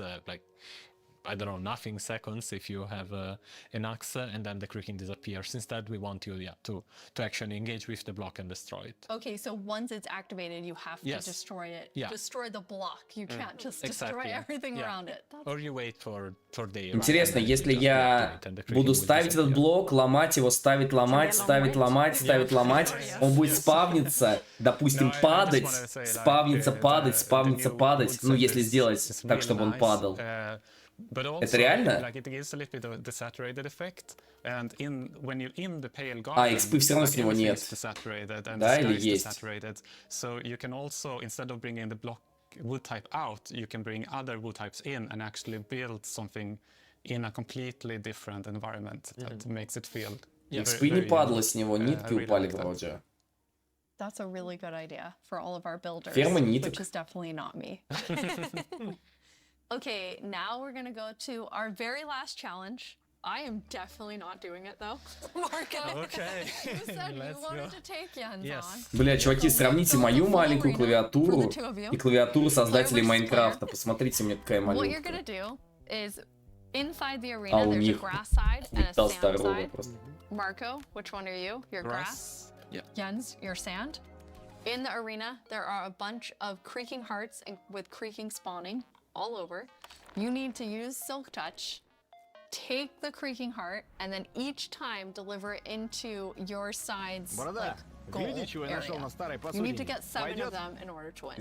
[SPEAKER 21] I don't know, nothing seconds if you have an axe, and then the creaking disappears. Instead, we want you to actually engage with the block and destroy it.
[SPEAKER 22] Okay, so once it's activated, you have to destroy it.
[SPEAKER 21] Yeah.
[SPEAKER 22] Destroy the block. You can't just destroy everything around it.
[SPEAKER 21] Or you wait for the...
[SPEAKER 1] Интересно, если я буду ставить этот блок, ломать его, ставить, ломать, ставить, ломать, ставить, ломать, он будет спавниться, допустим, падать, спавниться, падать, спавниться, падать, ну, если сделать так, чтобы он падал.
[SPEAKER 7] But also,
[SPEAKER 1] это реально?
[SPEAKER 7] Like it gives a little bit of the saturated effect, and when you're in the pale garden,
[SPEAKER 1] экспы все равно с него нет.
[SPEAKER 7] Да, или есть? So you can also, instead of bringing the block wood type out, you can bring other wood types in and actually build something in a completely different environment that makes it feel.
[SPEAKER 1] Экспы не падало с него, нитки упали вроде.
[SPEAKER 22] That's a really good idea for all of our builders,
[SPEAKER 1] Ферма ниток.
[SPEAKER 22] which is definitely not me. Okay, now we're gonna go to our very last challenge. I am definitely not doing it though. Marco,
[SPEAKER 21] okay.
[SPEAKER 22] You said you wanted to take Jens on.
[SPEAKER 1] Бля, чуваки, сравните мою маленькую клавиатуру и клавиатуру создателей Майнкрафта. Посмотрите мне, какая
[SPEAKER 22] What you're
[SPEAKER 1] маленькая.
[SPEAKER 22] gonna do is inside the arena there's a grass side and a sand side. Marco, which one are you? Your grass?
[SPEAKER 21] Yeah.
[SPEAKER 22] Jens, your sand. In the arena, there are a bunch of creaking hearts with creaking spawning all over. You need to use Silk Touch, take the creaking heart, and then each time deliver it into your side's goal area. You need to get 7 of them in order to win.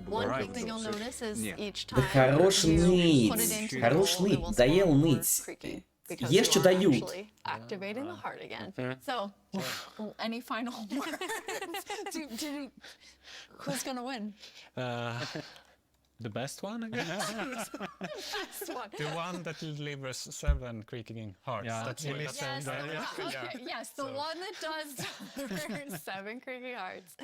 [SPEAKER 22] One big thing you'll notice is each time
[SPEAKER 1] хорош
[SPEAKER 22] you put it
[SPEAKER 1] ныть,
[SPEAKER 22] into
[SPEAKER 1] хорош
[SPEAKER 22] goal, it
[SPEAKER 1] ныть,
[SPEAKER 22] will
[SPEAKER 1] доел
[SPEAKER 22] spawn
[SPEAKER 1] ныть.
[SPEAKER 22] creaking. Because
[SPEAKER 1] Ешь, что
[SPEAKER 22] you're
[SPEAKER 1] дают.
[SPEAKER 22] actually activating the heart again. So, any final words? Who's gonna win?
[SPEAKER 21] The best one, I guess.
[SPEAKER 22] Best one.
[SPEAKER 7] The one that delivers 7 creaking hearts.
[SPEAKER 21] Yeah,
[SPEAKER 7] That's
[SPEAKER 21] he
[SPEAKER 7] what
[SPEAKER 21] listens.
[SPEAKER 22] Okay, yes, the one that does 7 creaking hearts.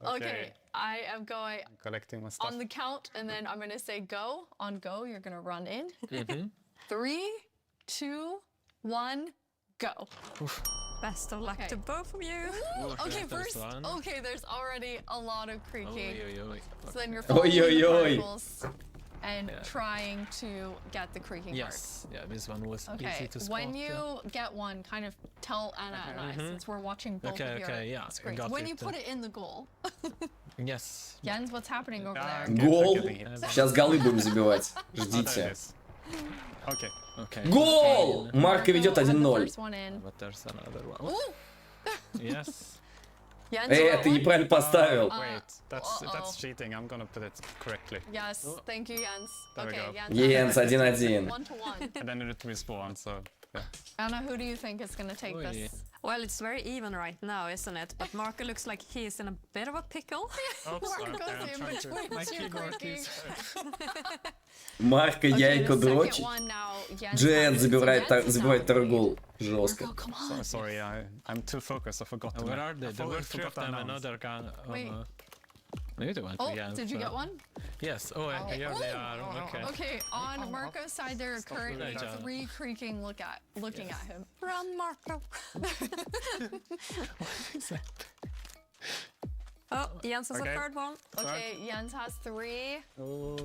[SPEAKER 22] Okay, I am going
[SPEAKER 7] collecting my stuff.
[SPEAKER 22] on the count, and then I'm going to say go. On go, you're going to run in.
[SPEAKER 21] Mm-hmm.
[SPEAKER 22] 3, 2, 1, go.
[SPEAKER 9] Best of luck to both of you.
[SPEAKER 22] Okay, first, okay, there's already a lot of creaking. So then you're
[SPEAKER 1] Oi,
[SPEAKER 22] following
[SPEAKER 1] oi,
[SPEAKER 22] the
[SPEAKER 1] oi.
[SPEAKER 22] particles and trying to get the creaking part.
[SPEAKER 21] Yes, yeah, this one was
[SPEAKER 22] Okay,
[SPEAKER 21] easy to spot.
[SPEAKER 22] when you get one, kind of tell Anna and I, since we're watching both of your screens.
[SPEAKER 21] got
[SPEAKER 22] When
[SPEAKER 21] it.
[SPEAKER 22] you put it in the goal.
[SPEAKER 21] Yes.
[SPEAKER 22] Jens, what's happening over there?
[SPEAKER 1] Гол! Сейчас голы будем забивать. Ждите.
[SPEAKER 7] Okay.
[SPEAKER 21] Okay.
[SPEAKER 1] Гол! Марко ведет 1-0.
[SPEAKER 22] First one in.
[SPEAKER 21] But there's another one.
[SPEAKER 22] Ooh!
[SPEAKER 21] Yes.
[SPEAKER 22] Jens,
[SPEAKER 1] Ты неправильно поставил.
[SPEAKER 7] Wait, that's cheating. I'm gonna put it correctly.
[SPEAKER 22] Yes, thank you, Jens.
[SPEAKER 7] There we
[SPEAKER 22] Okay,
[SPEAKER 7] go.
[SPEAKER 22] Jens.
[SPEAKER 1] 1-1.
[SPEAKER 22] 1-1.
[SPEAKER 7] And then it respawned, so yeah.
[SPEAKER 22] Anna, who do you think is gonna take this?
[SPEAKER 9] Well, it's very even right now, isn't it? But Marco looks like he's in a bit of a pickle.
[SPEAKER 22] Marco's in between two creaking.
[SPEAKER 1] Марко, яйко, дрочит. Джен забивает второй гол. Жестко.
[SPEAKER 7] Sorry, I'm too focused. I forgot.
[SPEAKER 21] Where are they? There were 3 of them. Another gun.
[SPEAKER 22] Wait.
[SPEAKER 21] Maybe they went
[SPEAKER 22] Oh,
[SPEAKER 21] again.
[SPEAKER 22] did you get one?
[SPEAKER 21] Yes. Oh, here they are. Okay.
[SPEAKER 22] Okay, on Marco's side, there are currently 3 creaking looking at him.
[SPEAKER 9] Run, Marco. Oh, Jens has a third one.
[SPEAKER 22] Okay, Jens has 3.
[SPEAKER 21] Oh.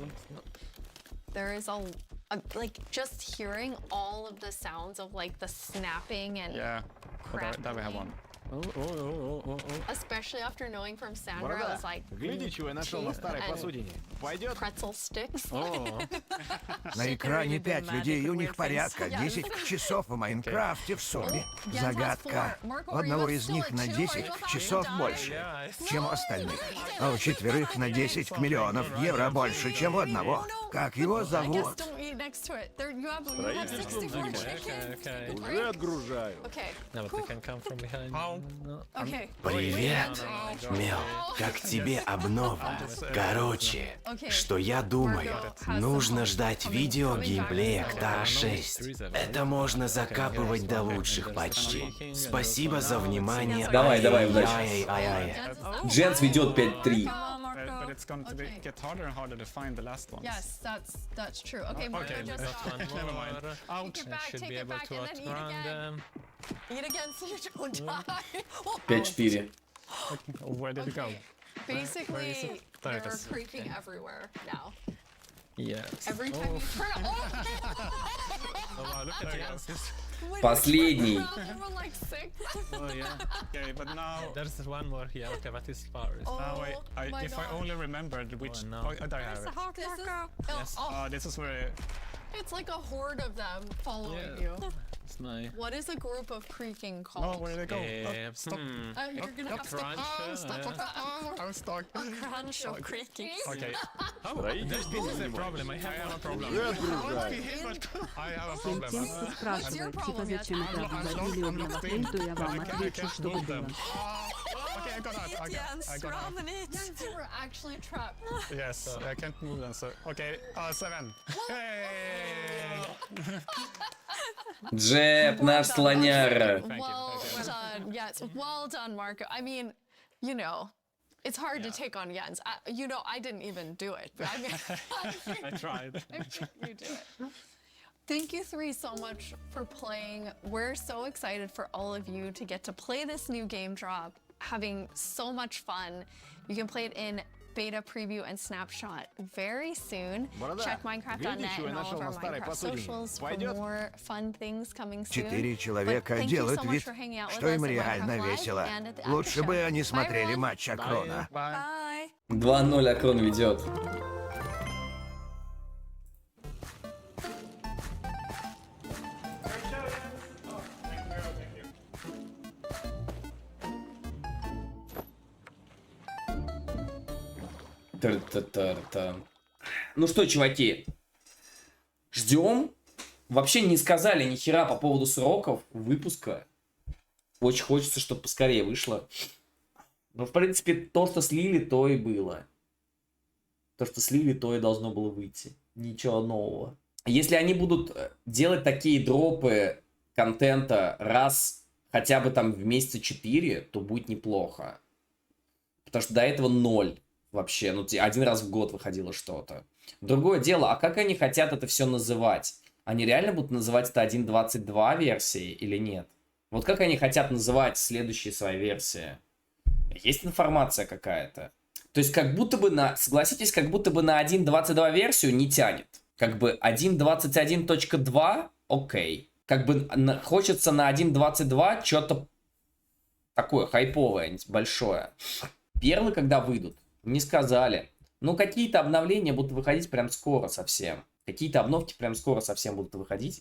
[SPEAKER 22] There is like just hearing all of the sounds of like the snapping and
[SPEAKER 7] There we have one.
[SPEAKER 22] Especially after knowing from Sandra, it was like
[SPEAKER 4] Гляди, чего я нашел на старой посудине. Пойдет?
[SPEAKER 22] Pretzel sticks.
[SPEAKER 4] На экране 5 людей, и у них порядка 10 часов в Майнкрафте в сумме. Загадка. У одного из них на 10 часов больше, чем у остальных. А у 4 на 10 миллионов евро больше, чем у одного. Как его зовут?
[SPEAKER 22] Уже
[SPEAKER 4] отгружаю.
[SPEAKER 21] No, but they can come from behind.
[SPEAKER 3] Привет, Мел, как тебе обнова? Короче, что я думаю, нужно ждать видео геймплея КТА 6. Это можно закапывать до лучших почти. Спасибо за внимание.
[SPEAKER 1] Давай, удачи. Дженс ведет 5-3.
[SPEAKER 7] But it's going to get harder and harder to find the last one.
[SPEAKER 22] Yes, that's true. Okay, Marco, just
[SPEAKER 7] Never mind. Ouch.
[SPEAKER 22] take it back, and then eat again. Eat again so you don't die.
[SPEAKER 1] 5-4.
[SPEAKER 7] Where did it go?
[SPEAKER 22] Basically, they're creaking everywhere now.
[SPEAKER 21] Yes.
[SPEAKER 22] Every time you turn it.
[SPEAKER 21] Oh, wow, look at Jens.
[SPEAKER 1] Последний.
[SPEAKER 21] Oh, yeah.
[SPEAKER 7] Okay, but now...
[SPEAKER 21] There's one more here. Okay, but it's far.
[SPEAKER 7] Now, if I only remembered which... Oh, I have it.
[SPEAKER 22] Yes.
[SPEAKER 7] This is where...
[SPEAKER 22] It's like a horde of them following you.
[SPEAKER 21] It's nice.
[SPEAKER 22] What is a group of creaking called?
[SPEAKER 7] Oh, where did they go?
[SPEAKER 21] Stop.
[SPEAKER 22] You're gonna have to
[SPEAKER 7] I'm stuck.
[SPEAKER 9] A crunch of creaking.
[SPEAKER 7] Okay.
[SPEAKER 21] Oh, this is a problem. I have a problem.
[SPEAKER 7] I have a problem.
[SPEAKER 5] Тем спрашивает, типа зачем это обновили обновление, то я вам отвечу, что было.
[SPEAKER 7] Okay, I got out. I got out.
[SPEAKER 22] Yes, you were actually trapped.
[SPEAKER 7] Yes, I can't move them. So okay, 7. Hey!
[SPEAKER 1] Джеб, наш слоняра.
[SPEAKER 22] Well done. Yes, well done, Marco. I mean, you know, it's hard to take on Jens. You know, I didn't even do it, but I mean,
[SPEAKER 7] I tried.
[SPEAKER 22] You did it. Thank you 3 so much for playing. We're so excited for all of you to get to play this new game drop, having so much fun. You can play it in beta preview and snapshot very soon. Check Minecraft.net and all of our Minecraft socials for more fun things coming soon.
[SPEAKER 4] 4 человека делают вид, что им реально весело. Лучше бы они смотрели матч Акрона.
[SPEAKER 1] 2-0 Акрон ведет. Ну что, чуваки, ждем. Вообще не сказали ни хера по поводу сроков выпуска. Очень хочется, чтобы поскорее вышло. Но, в принципе, то, что слили, то и было. То, что слили, то и должно было выйти. Ничего нового. Если они будут делать такие дропы контента раз хотя бы там в месяца 4, то будет неплохо. Потому что до этого 0 вообще. Ну, один раз в год выходило что-то. Другое дело, а как они хотят это все называть? Они реально будут называть это 1.22 версией или нет? Вот как они хотят называть следующие свои версии? Есть информация какая-то? То есть как будто бы согласитесь, как будто бы на 1.22 версию не тянет. Как бы 1.21.2 окей. Как бы хочется на 1.22 что-то такое хайповое, большое. Перлы когда выйдут, не сказали. Ну, какие-то обновления будут выходить прям скоро совсем. Какие-то обновки прям скоро совсем будут выходить.